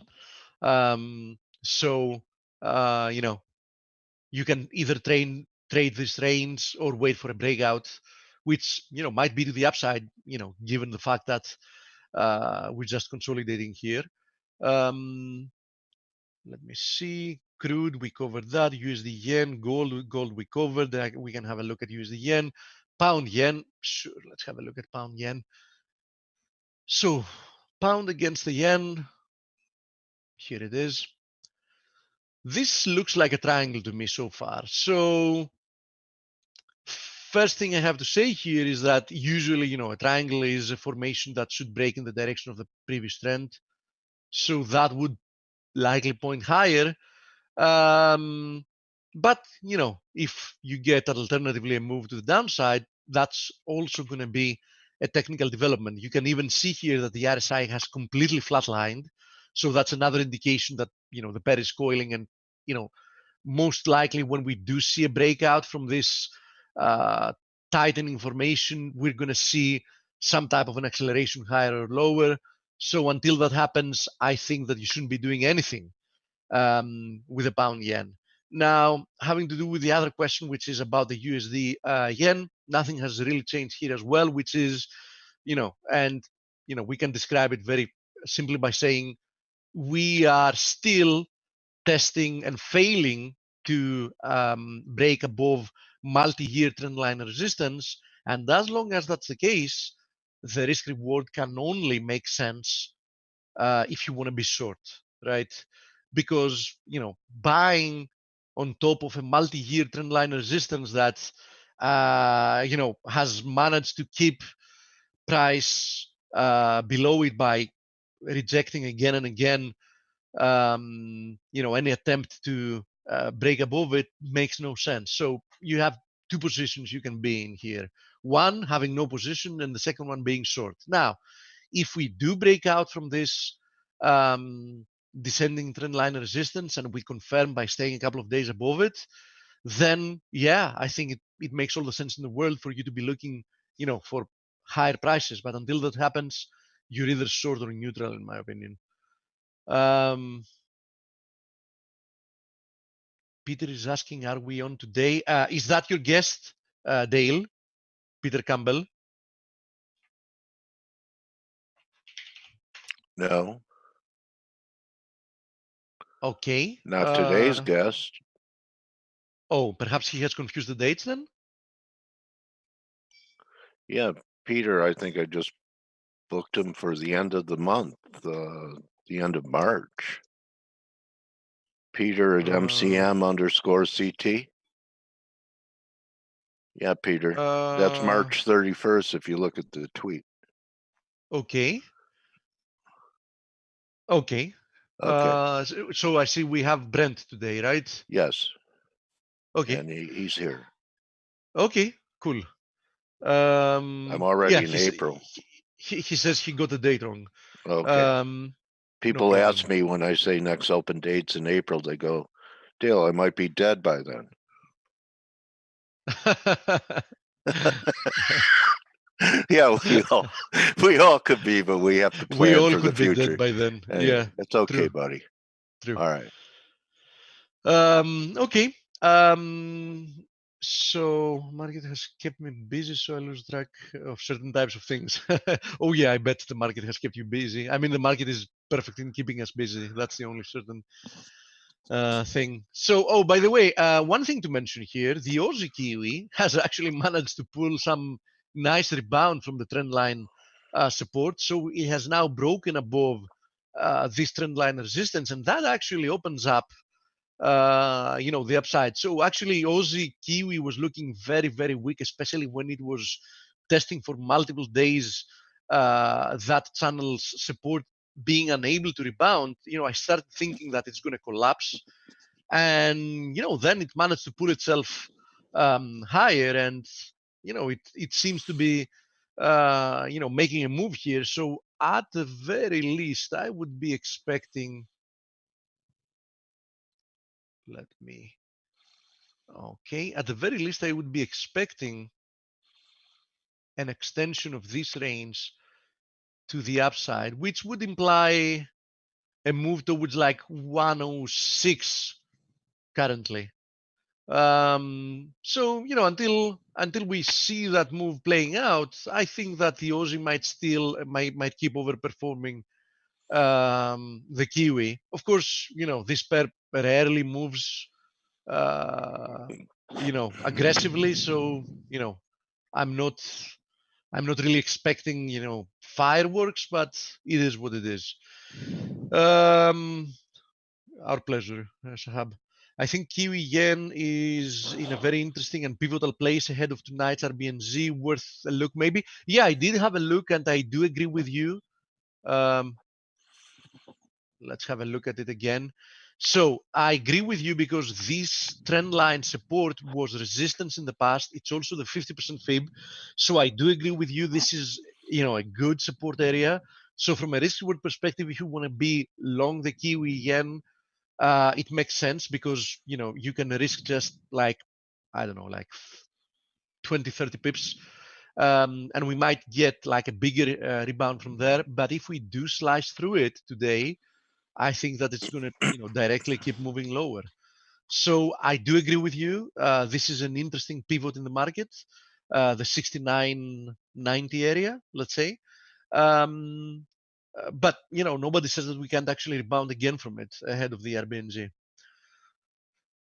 So, you can either trade this range or wait for a breakout, which, might be to the upside, given the fact that we're just consolidating here. Let me see. Crude, we covered that. USD yen, gold we covered. We can have a look at USD yen. Pound yen, sure, let's have a look at pound yen. So, pound against the yen, here it is. This looks like a triangle to me so far. So, first thing I have to say here is that usually, a triangle is a formation that should break in the direction of the previous trend. So that would likely point higher. But, if you get alternatively a move to the downside, that's also going to be a technical development. You can even see here that the RSI has completely flatlined. So that's another indication that, the pair is coiling, and, most likely when we do see a breakout from this tightening formation, we're going to see some type of an acceleration higher or lower. So until that happens, I think that you shouldn't be doing anything with the pound yen. Now, having to do with the other question, which is about the USD yen, nothing has really changed here as well, which is, we can describe it very simply by saying we are still testing and failing to break above multi-year trendline resistance. And as long as that's the case, the risk reward can only make sense if you want to be short, right? Because, buying on top of a multi-year trendline resistance that, has managed to keep price below it by rejecting again and again, any attempt to break above it makes no sense. So you have two positions you can be in here. One, having no position, and the second one being short. Now, if we do break out from this descending trend line resistance and we confirm by staying a couple of days above it, then yeah, I think it makes all the sense in the world for you to be looking, for higher prices. But until that happens, you're either short or neutral, in my opinion. Peter is asking, are we on today? Is that your guest, Dale? Peter Campbell? No, Okay. not today's guest. Oh, perhaps he has confused the dates then? Yeah, Peter, I think I just booked him for the end of the month, the end of March. Peter at MCM_CT. Yeah, Peter. That's March 31st if you look at the tweet. Okay. Okay. So I see we have Brent today, right? Yes. Okay. And he's here. Okay, cool. I'm already in April. He says he got the date wrong. Okay. People ask me when I say next open dates in April, they go, Dale, I might be dead by then. Yeah, we all could be, but we have to plan we all for could the future. Be dead by then. Hey, yeah, it's okay, true. buddy. True. All right. Okay. So market has kept me busy, so I lose track of certain types of things. Oh yeah, I bet the market has kept you busy. I mean, the market is perfect in keeping us busy. That's the only certain thing. So, oh, by the way, one thing to mention here, the Aussie Kiwi has actually managed to pull some nice rebound from the trend line support. So it has now broken above this trend line resistance, and that actually opens up the upside. So actually Aussie Kiwi was looking very, very weak, especially when it was testing for multiple days that channel's support being unable to rebound. I started thinking that it's going to collapse, and then it managed to pull itself higher, and it seems to be making a move here. So at the very least, I would be expecting, okay, at the very least, I would be expecting an extension of this range to the upside, which would imply a move towards like 106 currently. So until we see that move playing out, I think that the Aussie might keep overperforming the Kiwi. Of course, this pair rarely moves aggressively, so I'm not really expecting fireworks, but it is what it is. Our pleasure, Shahab. I think Kiwi Yen is in a very interesting and pivotal place ahead of tonight's RBNZ. Worth a look, maybe. Yeah, I did have a look, and I do agree with you. Let's have a look at it again. So I agree with you, because this trend line support was resistance in the past. It's also the 50% fib. So I do agree with you. This is, a good support area. So from a risk reward perspective, if you want to be long the Kiwi Yen, it makes sense, because, you can risk just like, I don't know, like 20, 30 pips. And we might get like a bigger rebound from there. But if we do slice through it today, I think that it's going to, directly keep moving lower. So I do agree with you. This is an interesting pivot in the market, the 69.90 area, let's say. But nobody says that we can't actually rebound again from it ahead of the RBNZ.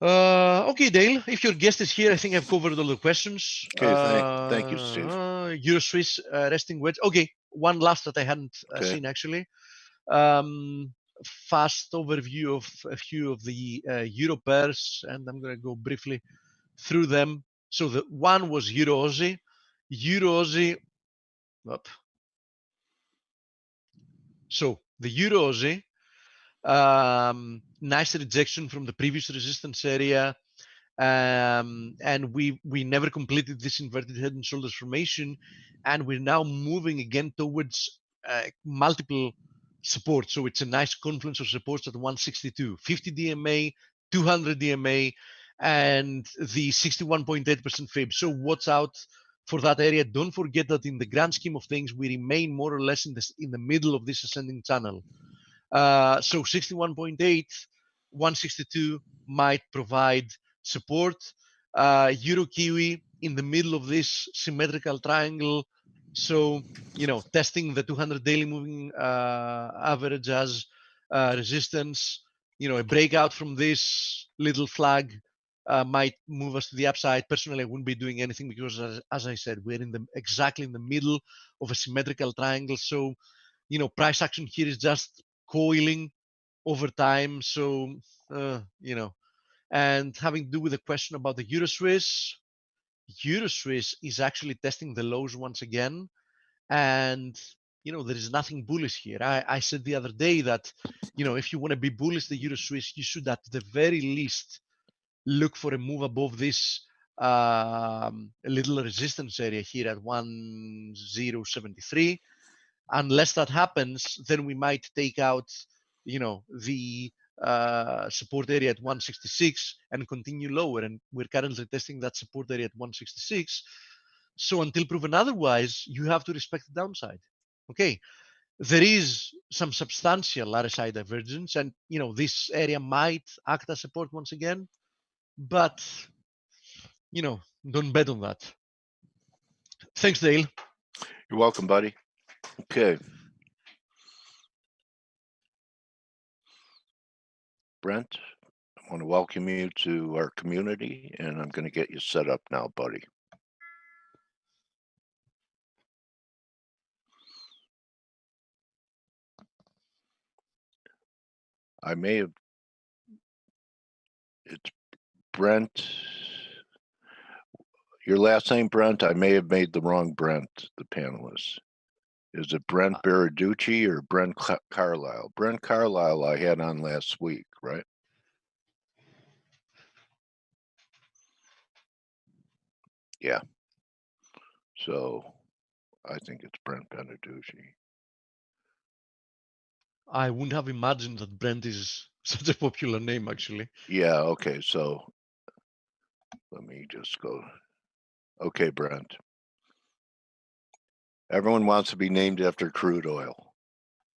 Okay, Dale, if your guest is here, I think I've covered all the questions. Okay, thank you, Steve. Euro Swiss resting wedge. Okay, one last that I hadn't seen actually. Fast overview of a few of the Euro pairs, and I'm going to go briefly through them. So the one was Euro Aussie. Euro Aussie. So the Euro Aussie, nice rejection from the previous resistance area. And we never completed this inverted head and shoulders formation, and we're now moving again towards multiple support. So it's a nice confluence of supports at 162, 50 DMA, 200 DMA, and the 61.8% fib. So watch out for that area. Don't forget that in the grand scheme of things, we remain more or less in the middle of this ascending channel. So 61.8, 162 might provide support. Euro Kiwi in the middle of this symmetrical triangle. So, testing the 200 daily moving average as resistance. A breakout from this little flag might move us to the upside. Personally, I wouldn't be doing anything, because as I said, we're exactly in the middle of a symmetrical triangle. So, price action here is just coiling over time. So, and having to do with the question about the Euro Swiss is actually testing the lows once again. And, there is nothing bullish here. I said the other day that, if you want to be bullish the Euro Swiss, you should at the very least look for a move above this little resistance area here at 1073. Unless that happens, then we might take out, the support area at 166 and continue lower. And we're currently testing that support area at 166. So until proven otherwise, you have to respect the downside. Okay. There is some substantial RSI divergence, and this area might act as support once again. But don't bet on that. Thanks, Dale. You're welcome, buddy. Okay. Brent, I want to welcome you to our community, and I'm going to get you set up now, buddy. I may have, it's Brent. Your last name, Brent, I may have made the wrong Brent, the panelist. Is it Brent Baraducci or Brent Carlisle? Brent Carlisle I had on last week, right? Yeah. So I think it's Brent Baraducci. I wouldn't have imagined that Brent is such a popular name, actually. Yeah, okay, so let me just go. Okay, Brent. Everyone wants to be named after crude oil.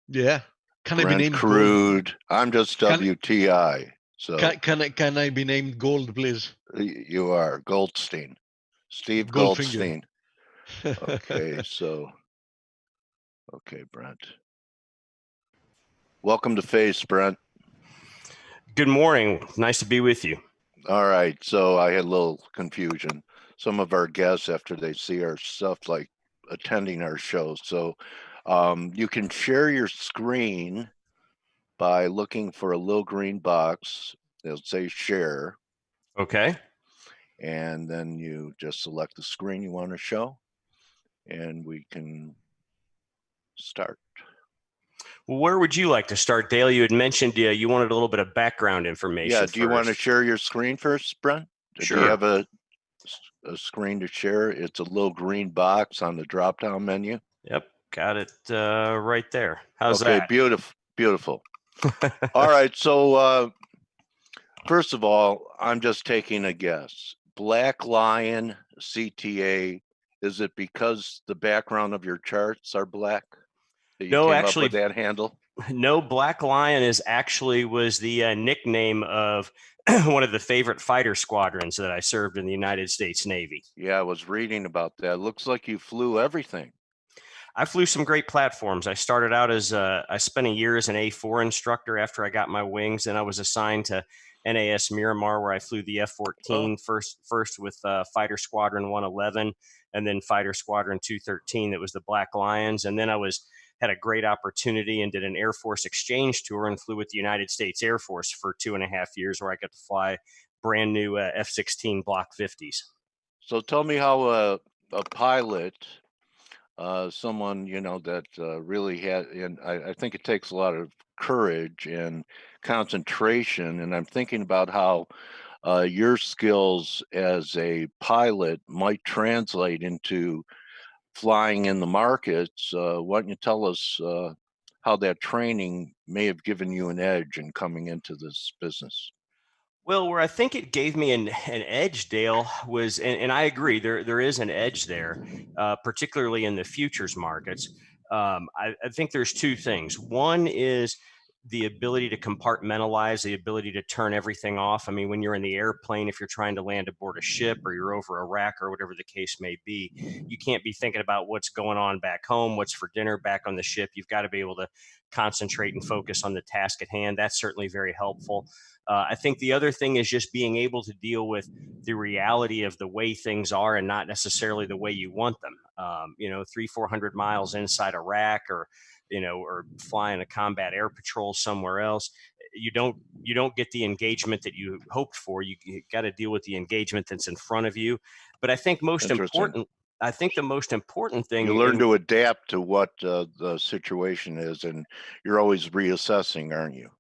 Yeah. Can I be Brent named Crude. Gold? I'm just WTI. So Can I be named Gold, please? you are Goldstein. Steve Goldfinger. Goldstein. Okay, so okay, Brent. Welcome to Face, Brent. Good morning. Nice to be with you. All right, so I had a little confusion. Some of our guests, after they see our stuff, like attending our show. So you can share your screen by looking for a little green box. It'll say share. Okay. And then you just select the screen you want to show, and we can start. Well, where would you like to start, Dale? You had mentioned you wanted a little bit of background information. Yeah, do you want to share your screen first, Brent? Sure. Do you have a screen to share? It's a little green box on the drop-down menu. Yep, got it right there. How's okay, that? Beautiful, beautiful. All right, so first of all, I'm just taking a guess. Black Lion CTA, is it because the background of your charts are black that you No, came actually, up with that handle? No, Black Lion was the nickname of one of the favorite fighter squadrons that I served in the United States Navy. Yeah, I was reading about that. Looks like you flew everything. I flew some great platforms. I started out as I spent a year as an A4 instructor after I got my wings, and I was assigned to NAS Miramar, where I flew the F-14 first with Fighter Squadron 111, and then Fighter Squadron 213 that was the Black Lions, and then I had a great opportunity and did an Air Force exchange tour and flew with the United States Air Force for 2.5 years, where I got to fly brand new F-16 Block 50s. So tell me how a pilot, someone, that really had, and I think it takes a lot of courage and concentration. And I'm thinking about how your skills as a pilot might translate into flying in the markets. Why don't you tell us how that training may have given you an edge in coming into this business? Well, where I think it gave me an edge, Dale, was, and I agree, there is an edge there, particularly in the futures markets. I think there's two things. One is the ability to compartmentalize, the ability to turn everything off. I mean, when you're in the airplane, if you're trying to land aboard a ship or you're over Iraq or whatever the case may be, you can't be thinking about what's going on back home, what's for dinner back on the ship. You've got to be able to concentrate and focus on the task at hand. That's certainly very helpful. I think the other thing is just being able to deal with the reality of the way things are and not necessarily the way you want them. 300-400 miles inside Iraq or flying a combat air patrol somewhere else, you don't get the engagement that you hoped for. You got to deal with the engagement that's in front of you. But I think the most important thing, you learn to adapt to what the situation is, and you're always reassessing, aren't you?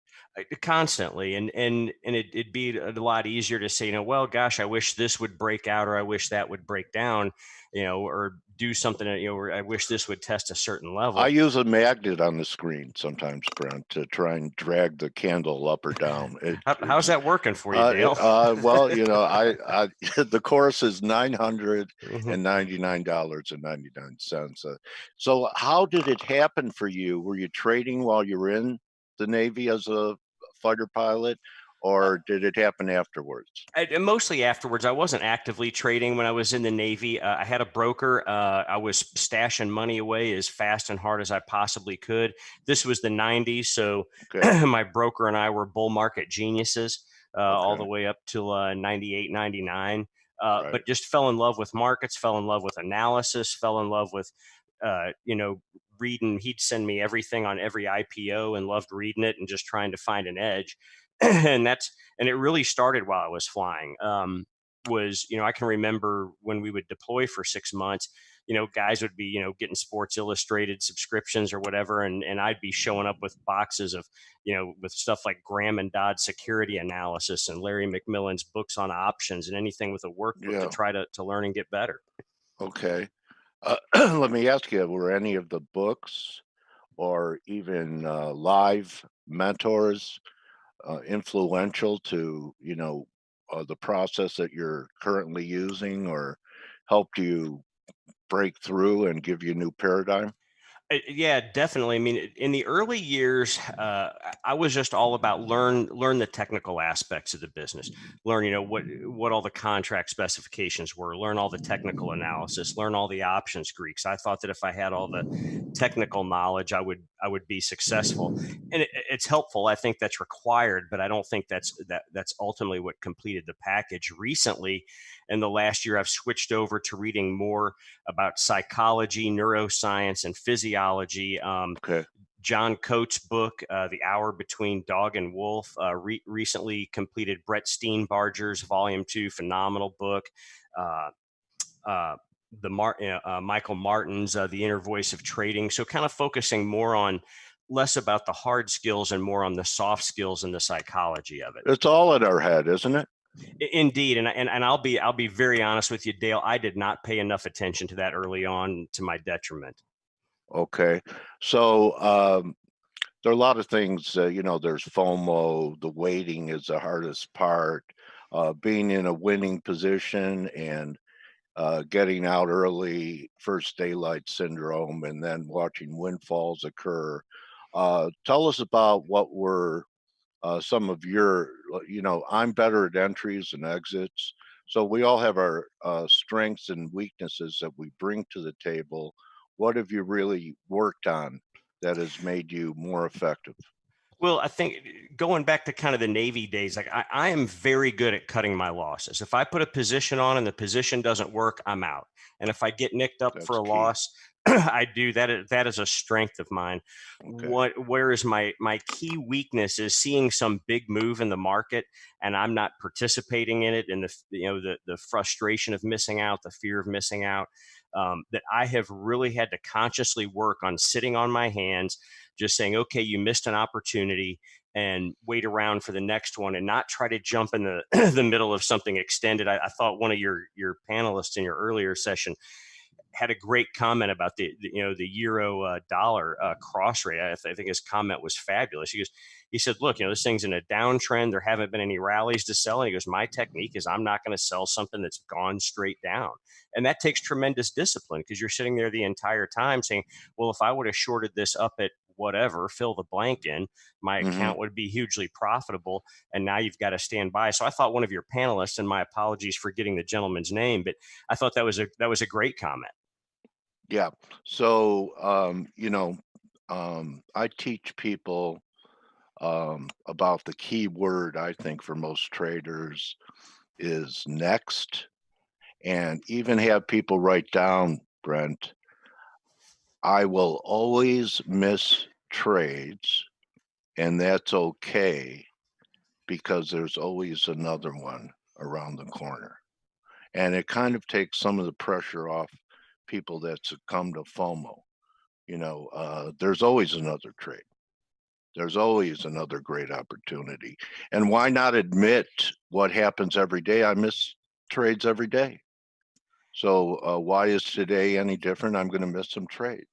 Constantly, and it'd be a lot easier to say, well, gosh, I wish this would break out, or I wish that would break down, or do something, or I wish this would test a certain level. I use a magnet on the screen sometimes, Brent, to try and drag the candle up or down. How's that working for you, Dale? Well, I the course is $999.99. So how did it happen for you? Were you trading while you were in the Navy as a fighter pilot, or did it happen afterwards? Mostly afterwards. I wasn't actively trading when I was in the Navy. I had a broker. I was stashing money away as fast and hard as I possibly could. This was the 90s, so Okay. my broker and I were bull market geniuses all the Okay. way up till 98, 99. Right. But just fell in love with markets, fell in love with analysis, fell in love with, reading. He'd send me everything on every IPO and loved reading it and just trying to find an edge. and it really started while I was flying. I can remember when we would deploy for 6 months, guys would be, getting Sports Illustrated subscriptions or whatever. And I'd be showing up with boxes of, with stuff like Graham and Dodd security analysis and Larry McMillan's books on options and anything with a workbook to try to learn and get better. Okay. Let me ask you, were any of the books or even live mentors influential to, the process that you're currently using, or helped you break through and give you a new paradigm? Yeah, definitely. I mean, in the early years, I was just all about learn the technical aspects of the business, learn, what all the contract specifications were, learn all the technical analysis, learn all the options Greeks. I thought that if I had all the technical knowledge, I would be successful, and it's helpful. I think that's required, but I don't think that's ultimately what completed the package. Recently, in the last year, I've switched over to reading more about psychology, neuroscience, and physiology. Okay. John Coates' book, The Hour Between Dog and Wolf, recently completed Brett Steenbarger's Volume 2, phenomenal book. Michael Martin's The Inner Voice of Trading. So kind of focusing more on less about the hard skills and more on the soft skills and the psychology of it. It's all in our head, isn't it? Indeed, and I'll be very honest with you, Dale. I did not pay enough attention to that early on, to my detriment. Okay, so there are a lot of things. There's FOMO. The waiting is the hardest part. Being in a winning position and getting out early, first daylight syndrome, and then watching windfalls occur. Tell us about what were some of your, I'm better at entries and exits. So we all have our strengths and weaknesses that we bring to the table. What have you really worked on that has made you more effective? Well, I think going back to kind of the Navy days, like I am very good at cutting my losses. If I put a position on and the position doesn't work, I'm out. And if I get nicked up That's for a key. loss, I do that. That is a strength of mine. Okay. Whereas my key weakness is seeing some big move in the market and I'm not participating in it, and the frustration of missing out, the fear of missing out. That I have really had to consciously work on sitting on my hands, just saying, okay, you missed an opportunity, and wait around for the next one, and not try to jump in the the middle of something extended. I thought one of your panelists in your earlier session had a great comment about the euro dollar cross rate. I think his comment was fabulous. He said, look, this thing's in a downtrend. There haven't been any rallies to sell. And he goes, my technique is I'm not going to sell something that's gone straight down. And that takes tremendous discipline, because you're sitting there the entire time saying, well, if I would have shorted this up at whatever, fill the blank in, my account would be hugely profitable. And now you've got to stand by. So I thought one of your panelists, and my apologies for getting the gentleman's name, but I thought that was a great comment. Yeah. So, I teach people about the key word, I think, for most traders is next, and even have people write down, Brent, I will always miss trades, and that's okay, because there's always another one around the corner. And it kind of takes some of the pressure off people that succumb to FOMO. There's always another trade. There's always another great opportunity. And why not admit what happens every day? I miss trades every day. So why is today any different? I'm going to miss some trades.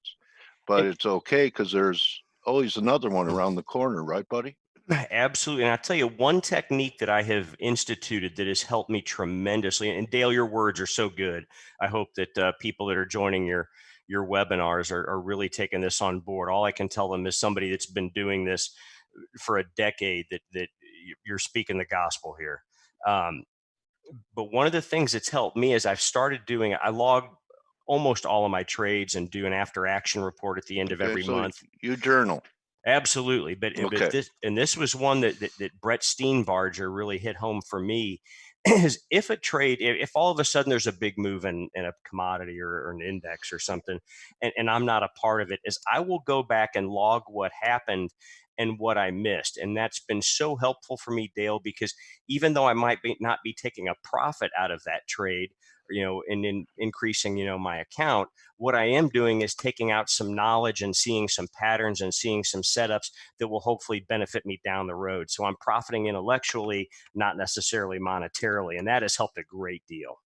But it's okay, because there's always another one around the corner, right, buddy? Absolutely. And I'll tell you one technique that I have instituted that has helped me tremendously. And Dale, your words are so good. I hope that people that are joining your webinars are really taking this on board. All I can tell them is somebody that's been doing this for a decade, that you're speaking the gospel here. But one of the things that's helped me is I've started doing, I log almost all of my trades and do an after action report at the end of Okay, every so month. you journal. Absolutely. But Okay. this was one that Brett Steenbarger really hit home for me is if a trade, if all of a sudden there's a big move in a commodity or an index or something, and I'm not a part of it, is I will go back and log what happened and what I missed. And that's been so helpful for me, Dale, because even though I might not be taking a profit out of that trade, and in increasing, my account, what I am doing is taking out some knowledge and seeing some patterns and seeing some setups that will hopefully benefit me down the road. So I'm profiting intellectually, not necessarily monetarily. And that has helped a great deal.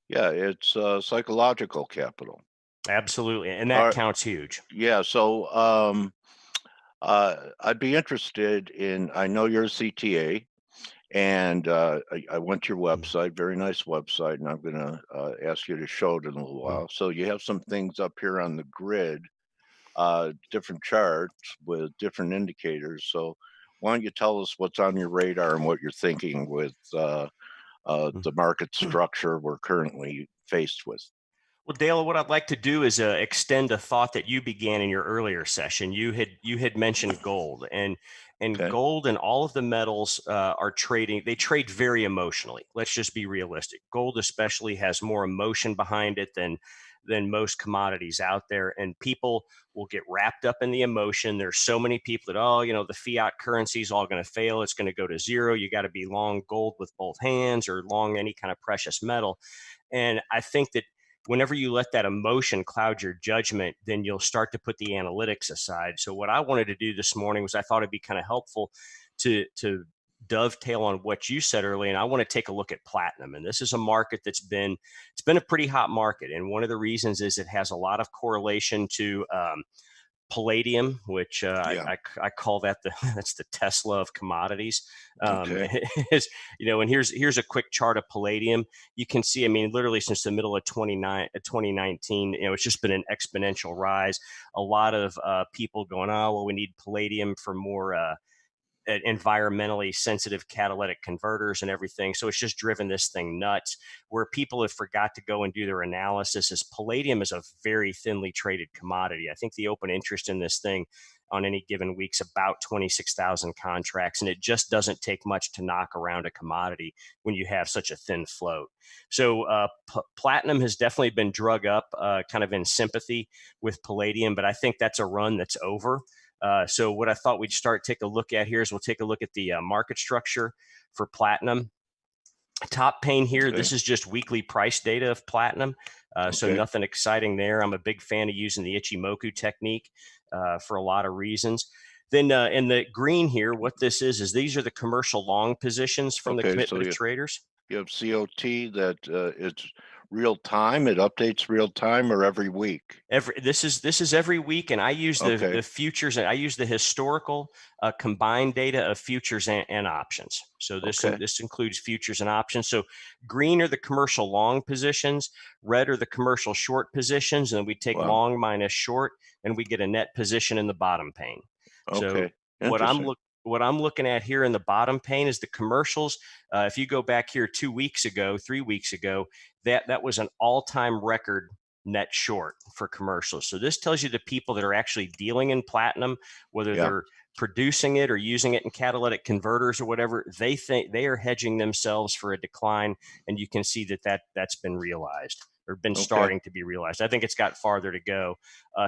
Yeah, it's psychological capital. Absolutely. And that counts huge. Yeah. So I'd be interested in, I know you're a CTA, and I went to your website, very nice website, and I'm going to ask you to show it in a little while. So you have some things up here on the grid, different charts with different indicators. So why don't you tell us what's on your radar and what you're thinking with the market structure we're currently faced with? Well, Dale, what I'd like to do is extend a thought that you began in your earlier session. You had mentioned gold, and Okay. gold and all of the metals are trading. They trade very emotionally. Let's just be realistic. Gold especially has more emotion behind it than most commodities out there, and people will get wrapped up in the emotion. There's so many people that, the fiat currency is all going to fail. It's going to go to zero. You got to be long gold with both hands or long any kind of precious metal. And I think that whenever you let that emotion cloud your judgment, then you'll start to put the analytics aside. So what I wanted to do this morning was I thought it'd be kind of helpful to dovetail on what you said earlier. And I want to take a look at platinum. And this is a market it's been a pretty hot market. And one of the reasons is it has a lot of correlation to palladium, which I call that that's the Tesla of commodities. Okay. And here's a quick chart of palladium. You can see, literally since the middle of 2019, it's just been an exponential rise. A lot of people going, oh, well, we need palladium for more environmentally sensitive catalytic converters and everything. So it's just driven this thing nuts. Where people have forgot to go and do their analysis is palladium is a very thinly traded commodity. I think the open interest in this thing on any given week's about 26,000 contracts, and it just doesn't take much to knock around a commodity when you have such a thin float. So platinum has definitely been drug up, kind of in sympathy with palladium, but I think that's a run that's over. So what I thought we'd take a look at here is we'll take a look at the market structure for platinum. Top pane here, Okay. This is just weekly price data of platinum. So nothing exciting there. I'm a big fan of using the Ichimoku technique for a lot of reasons. Then in the green here, what this is these are the commercial long positions from the commitment of traders. You have COT that it's real time. It updates real time or every week. This is every week, and I use the futures, and I use the historical combined data of futures and options. So this includes futures and options. So green are the commercial long positions, red are the commercial short positions, and we take long minus short, and we get a net position in the bottom pane. Okay. So what I'm looking at here in the bottom pane is the commercials. If you go back here 3 weeks ago, that was an all-time record net short for commercials. So this tells you the people that are actually dealing in platinum, whether they're producing it or using it in catalytic converters or whatever, they think they are hedging themselves for a decline. And you can see that's been realized or been starting to be realized. I think it's got farther to go.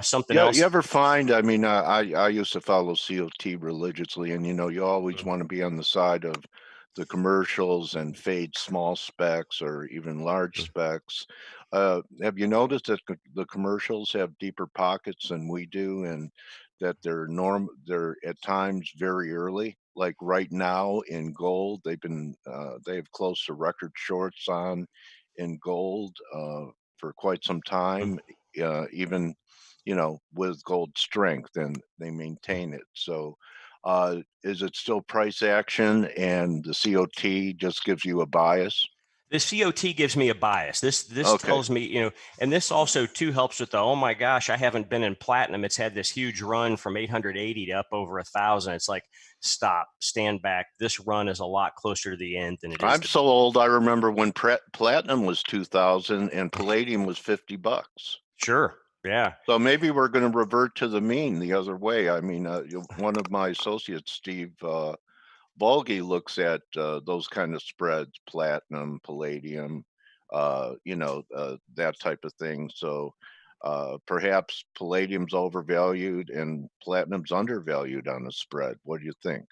Something else. You ever find, I used to follow COT religiously, and you always want to be on the side of the commercials and fade small specs or even large specs. Have you noticed that the commercials have deeper pockets than we do, and that they're at times very early? Like right now in gold, they have close to record shorts on in gold for quite some time, even with gold strength, and they maintain it. So is it still price action and the COT just gives you a bias? The COT gives me a bias. This Okay. tells me, you know, and this also too helps with the, oh my gosh, I haven't been in platinum. It's had this huge run from 880 to up over 1,000. It's like, stop, stand back. This run is a lot closer to the end than it is. I'm so old. I remember when platinum was 2,000 and palladium was $50. Sure. Yeah. So maybe we're going to revert to the mean the other way. I mean, one of my associates, Steve Volge, looks at those kind of spreads, platinum, palladium, that type of thing. So perhaps palladium's overvalued and platinum's undervalued on a spread. What do you think?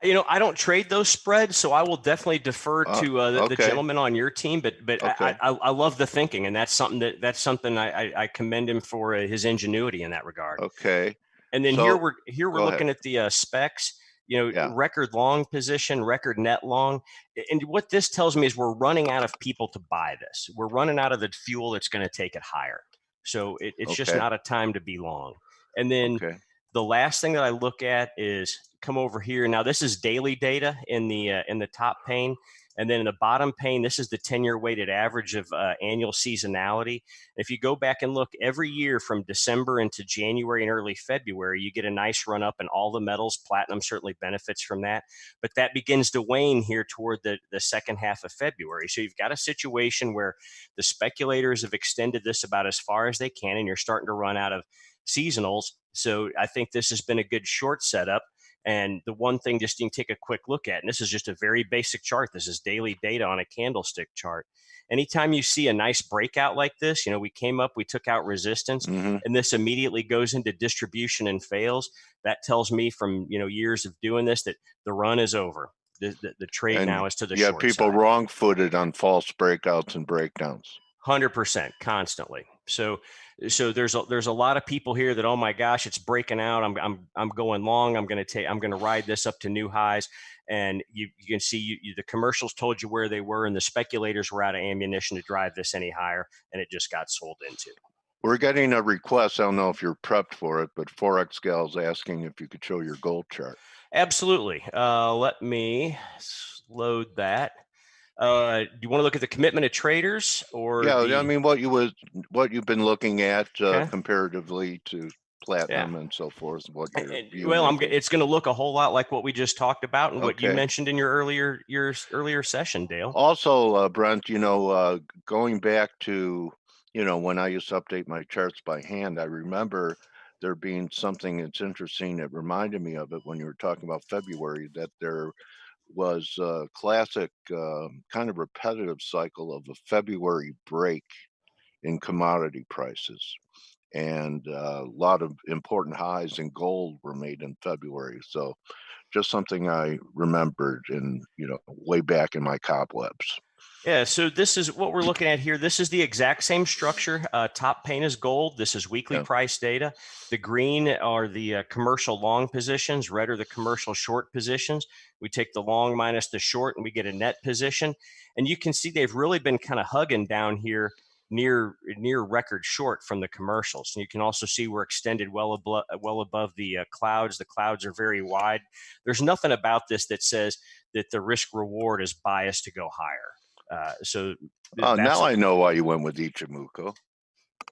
You know, I don't trade those spreads, so I will definitely defer to the okay. gentleman on your team. But Okay. I love the thinking, and that's something I commend him for his ingenuity in that regard. Okay. And then So- here we're go looking ahead. at the specs. You know, Yeah. record long position, record net long, and what this tells me is we're running out of people to buy this. We're running out of the fuel that's going to take it higher. So it's just Okay. not a time to be long. And then Okay. the last thing that I look at is come over here. Now this is daily data in the top pane, and then in the bottom pane, this is the 10-year weighted average of annual seasonality. If you go back and look every year from December into January and early February, you get a nice run up in all the metals. Platinum certainly benefits from that, but that begins to wane here toward the second half of February. So you've got a situation where the speculators have extended this about as far as they can, and you're starting to run out of seasonals. So I think this has been a good short setup. And the one thing just you can take a quick look at, and this is just a very basic chart. This is daily data on a candlestick chart. Anytime you see a nice breakout like this, you know, we came up, we took out resistance, Mhm. and this immediately goes into distribution and fails. That tells me from, you know, years of doing this that the run is over. The trade And now is to the you have short people side. wrong-footed on false breakouts and breakdowns. 100% constantly. So there's a lot of people here that, oh my gosh, it's breaking out. I'm going long. I'm going to ride this up to new highs. And you can see the commercials told you where they were, and the speculators were out of ammunition to drive this any higher, and it just got sold into. We're getting a request. I don't know if you're prepped for it, but Forex Gal's asking if you could show your gold chart. Absolutely. Let me load that. Do you want to look at the commitment of traders or? Yeah, I mean, what you've been looking at Okay. comparatively to platinum and so forth. What you're viewing well, it. it's going to look a whole lot like what we just talked about and what you Okay. mentioned in your earlier session, Dale. Also, Brent, you know, going back to, you know, when I used to update my charts by hand, I remember there being something that's interesting that reminded me of it when you were talking about February, that there was a classic kind of repetitive cycle of a February break in commodity prices. And a lot of important highs in gold were made in February. So just something I remembered in, you know, way back in my cobwebs. Yeah, so this is what we're looking at here. This is the exact same structure. Top pane is gold. This is weekly price data. The green are the commercial long positions. Red are the commercial short positions. We take the long minus the short and we get a net position. And you can see they've really been kind of hugging down here near record short from the commercials. And you can also see we're extended well above the clouds. The clouds are very wide. There's nothing about this that says that the risk reward is biased to go higher. Now I know why you went with Ichimoku.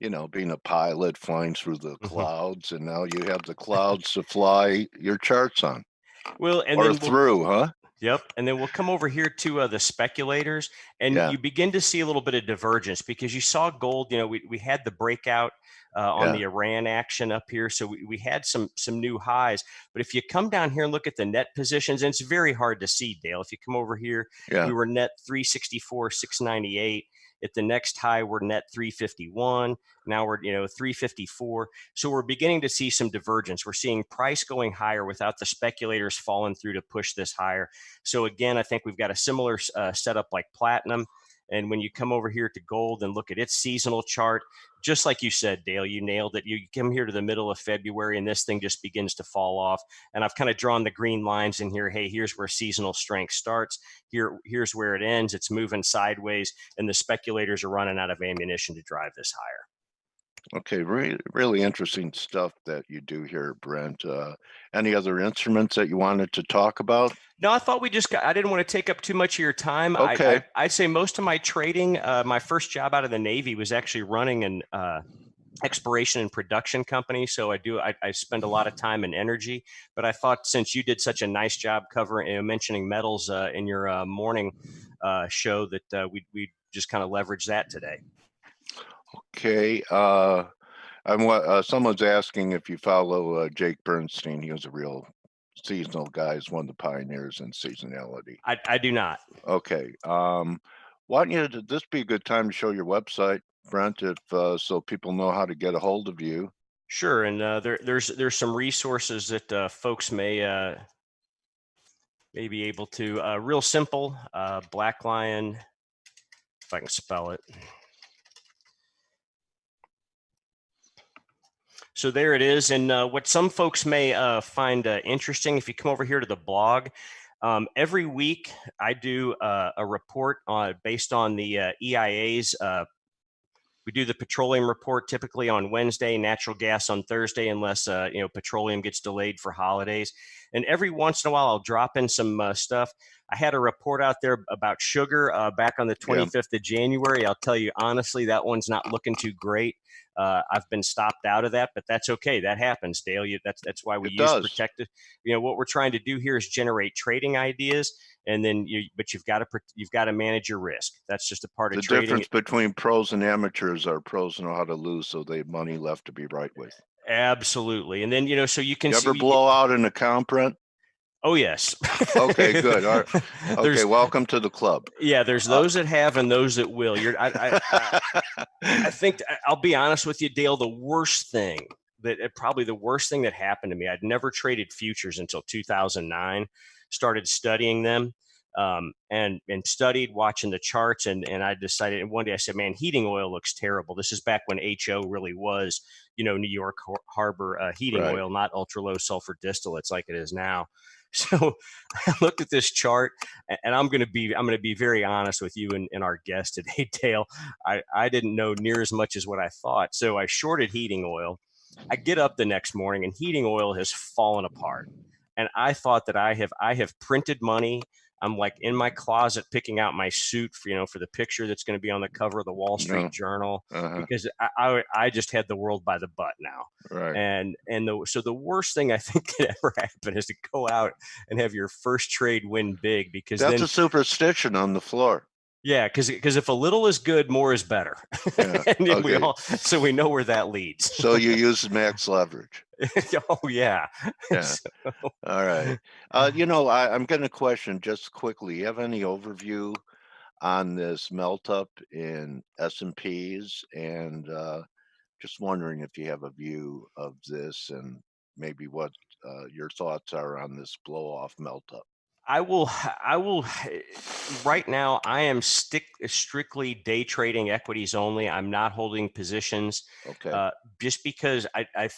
You know, being a pilot flying through the clouds, and now you have the clouds to fly your charts on. Well, and or then through, huh? Yep. And then we'll come over here to the speculators, and you begin to see a little bit of divergence because you saw gold. You know, we had the breakout on the Iran action up here, so we had some new highs. But if you come down here and look at the net positions, and it's very hard to see, Dale. If you come over here, we were net 364, 698. At the next high, we're net 351. Now we're 354. So we're beginning to see some divergence. We're seeing price going higher without the speculators falling through to push this higher. So again, I think we've got a similar setup like platinum. And when you come over here to gold and look at its seasonal chart, just like you said, Dale, you nailed it. You come here to the middle of February and this thing just begins to fall off. And I've kind of drawn the green lines in here. Hey, here's where seasonal strength starts. Here's where it ends. It's moving sideways, and the speculators are running out of ammunition to drive this higher. Okay, really interesting stuff that you do here, Brent. Any other instruments that you wanted to talk about? No, I thought I didn't want to take up too much of your time. Okay. I'd say most of my trading, my first job out of the Navy was actually running an exploration and production company. So I spend a lot of time in energy, but I thought since you did such a nice job covering, mentioning metals in your morning show that we just kind of leverage that today. Okay. Someone's asking if you follow Jake Bernstein. He was a real seasonal guy. He's one of the pioneers in seasonality. I do not. Okay. Why don't you, this be a good time to show your website, Brent, if so people know how to get a hold of you. Sure, and there's some resources that folks may be able to. Real simple, Black Lion, if I can spell it. So there it is. And what some folks may find interesting, if you come over here to the blog, every week I do a report based on the EIA's. We do the petroleum report typically on Wednesday, natural gas on Thursday, unless petroleum gets delayed for holidays. And every once in a while, I'll drop in some stuff. I had a report out there about sugar back on the 25th of January. I'll tell you honestly, that one's not looking too great. I've been stopped out of that, but that's okay. That happens, Dale. That's why we use protected. What we're trying to do here is generate trading ideas, and then you've got to manage your risk. That's just a part of trading. The difference between pros and amateurs are pros know how to lose, so they have money left to be right with. Absolutely, and then so you can. You ever blow out an account, Brent? Oh yes. Okay, good. All right. Okay, welcome to the club. Yeah, there's those that have and those that will. I think I'll be honest with you, Dale. Probably the worst thing that happened to me. I'd never traded futures until 2009. Started studying them, and studied watching the charts, and I decided. And one day I said, "Man, heating oil looks terrible." This is back when HO really was, New York Harbor heating oil, not ultra low sulfur distillates like it is now. So I looked at this chart, and I'm going to be very honest with you and our guest today, Dale. I didn't know near as much as what I thought. So I shorted heating oil. I get up the next morning, and heating oil has fallen apart. And I thought that I have printed money. I'm like in my closet picking out my suit for the picture that's going to be on the cover of the Wall Street Journal, because I just had the world by the butt now. Right. So the worst thing I think could ever happen is to go out and have your first trade win big, because that's a superstition on the floor. Yeah, because if a little is good, more is better. Yeah. And so we know where that leads. So you use max leverage. Oh yeah. Yeah. All right. I'm going to question just quickly. You have any overview on this melt up in S&Ps, and just wondering if you have a view of this and maybe what your thoughts are on this blow off melt up. I will. Right now, I am strictly day trading equities only. I'm not holding positions. Okay. Just because I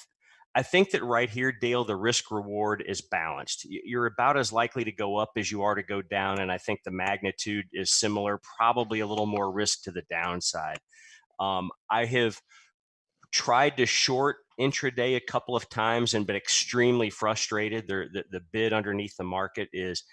think that right here, Dale, the risk reward is balanced. You're about as likely to go up as you are to go down, and I think the magnitude is similar. Probably a little more risk to the downside. I have tried to short intraday a couple of times and been extremely frustrated. The bid underneath the market is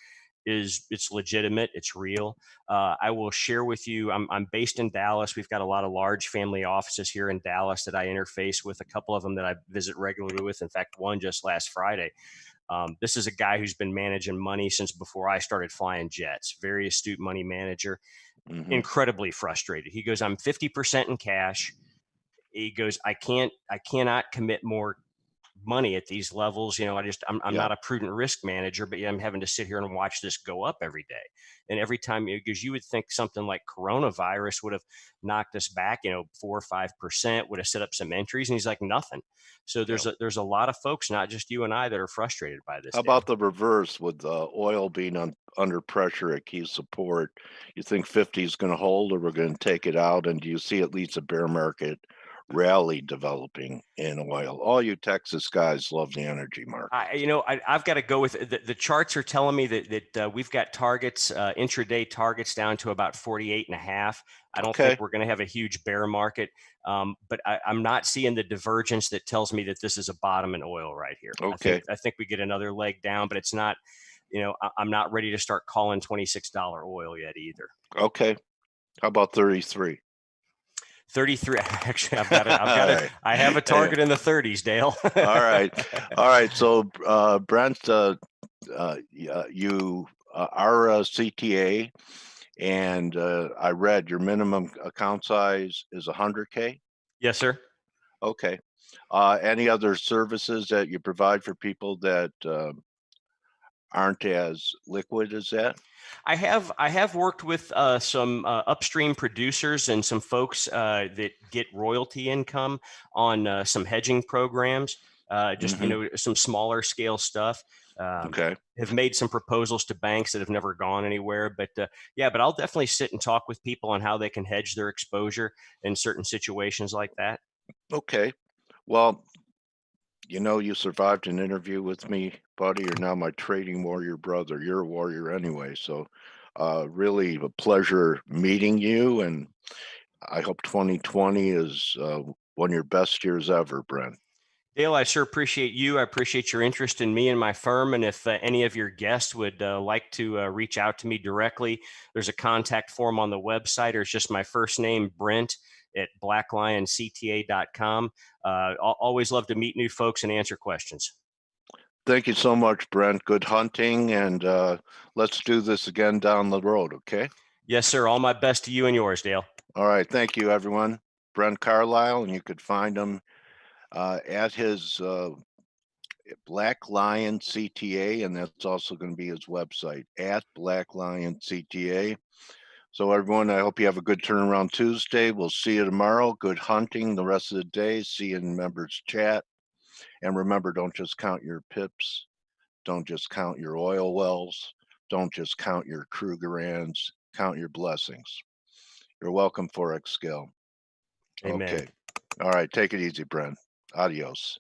it's legitimate, it's real. I will share with you, I'm based in Dallas. We've got a lot of large family offices here in Dallas that I interface with, a couple of them that I visit regularly with. In fact, one just last Friday. This is a guy who's been managing money since before I started flying jets. Very astute money manager. Incredibly frustrated. He goes, I'm 50% in cash. He goes, I cannot commit more money at these levels. I'm not a prudent risk manager, but I'm having to sit here and watch this go up every day. And every time, because you would think something like coronavirus would have knocked us back, 4 or 5%, would have set up some entries. And he's like, nothing. So there's a lot of folks, not just you and I, that are frustrated by this. How about the reverse, with oil being under pressure at key support? You think 50 is going to hold, or we're going to take it out? And do you see at least a bear market rally developing in oil. All you Texas guys love the energy market. I've got to go with the charts are telling me that we've got targets, intraday targets down to about 48.5. I don't Okay. think we're going to have a huge bear market, but I'm not seeing the divergence that tells me that this is a bottom in oil right here. Okay. I think we get another leg down, but it's not, I'm not ready to start calling $26 oil yet either. Okay. How about 33? 33. Actually, I have a target in the 30s, Dale. All right. So, Brent, you are a CTA, and I read your minimum account size is 100K. Yes, sir. Okay. Any other services that you provide for people that aren't as liquid as that? I have worked with some upstream producers and some folks that get royalty income on some hedging programs. Some smaller scale stuff. Okay. Have made some proposals to banks that have never gone anywhere, but but I'll definitely sit and talk with people on how they can hedge their exposure in certain situations like that. Okay. Well, you survived an interview with me, buddy. You're now my trading warrior brother. You're a warrior anyway. So really a pleasure meeting you. And I hope 2020 is one of your best years ever, Brent. Dale, I sure appreciate you. I appreciate your interest in me and my firm. And if any of your guests would like to reach out to me directly, there's a contact form on the website, or it's just my first name, Brent, at blacklioncta.com. Always love to meet new folks and answer questions. Thank you so much, Brent. Good hunting. And let's do this again down the road, okay? Yes, sir. All my best to you and yours, Dale. All right. Thank you, everyone. Brent Carlisle, and you could find him at his Black Lion CTA, and that's also going to be his website, at Black Lion CTA. So everyone, I hope you have a good turnaround Tuesday. We'll see you tomorrow. Good hunting the rest of the day. See you in members chat. And remember, don't just count your pips. Don't just count your oil wells. Don't just count your Krugerrands. Count your blessings. You're welcome, Forex Skill. Amen. Okay. All right. Take it easy, Brent. Adios.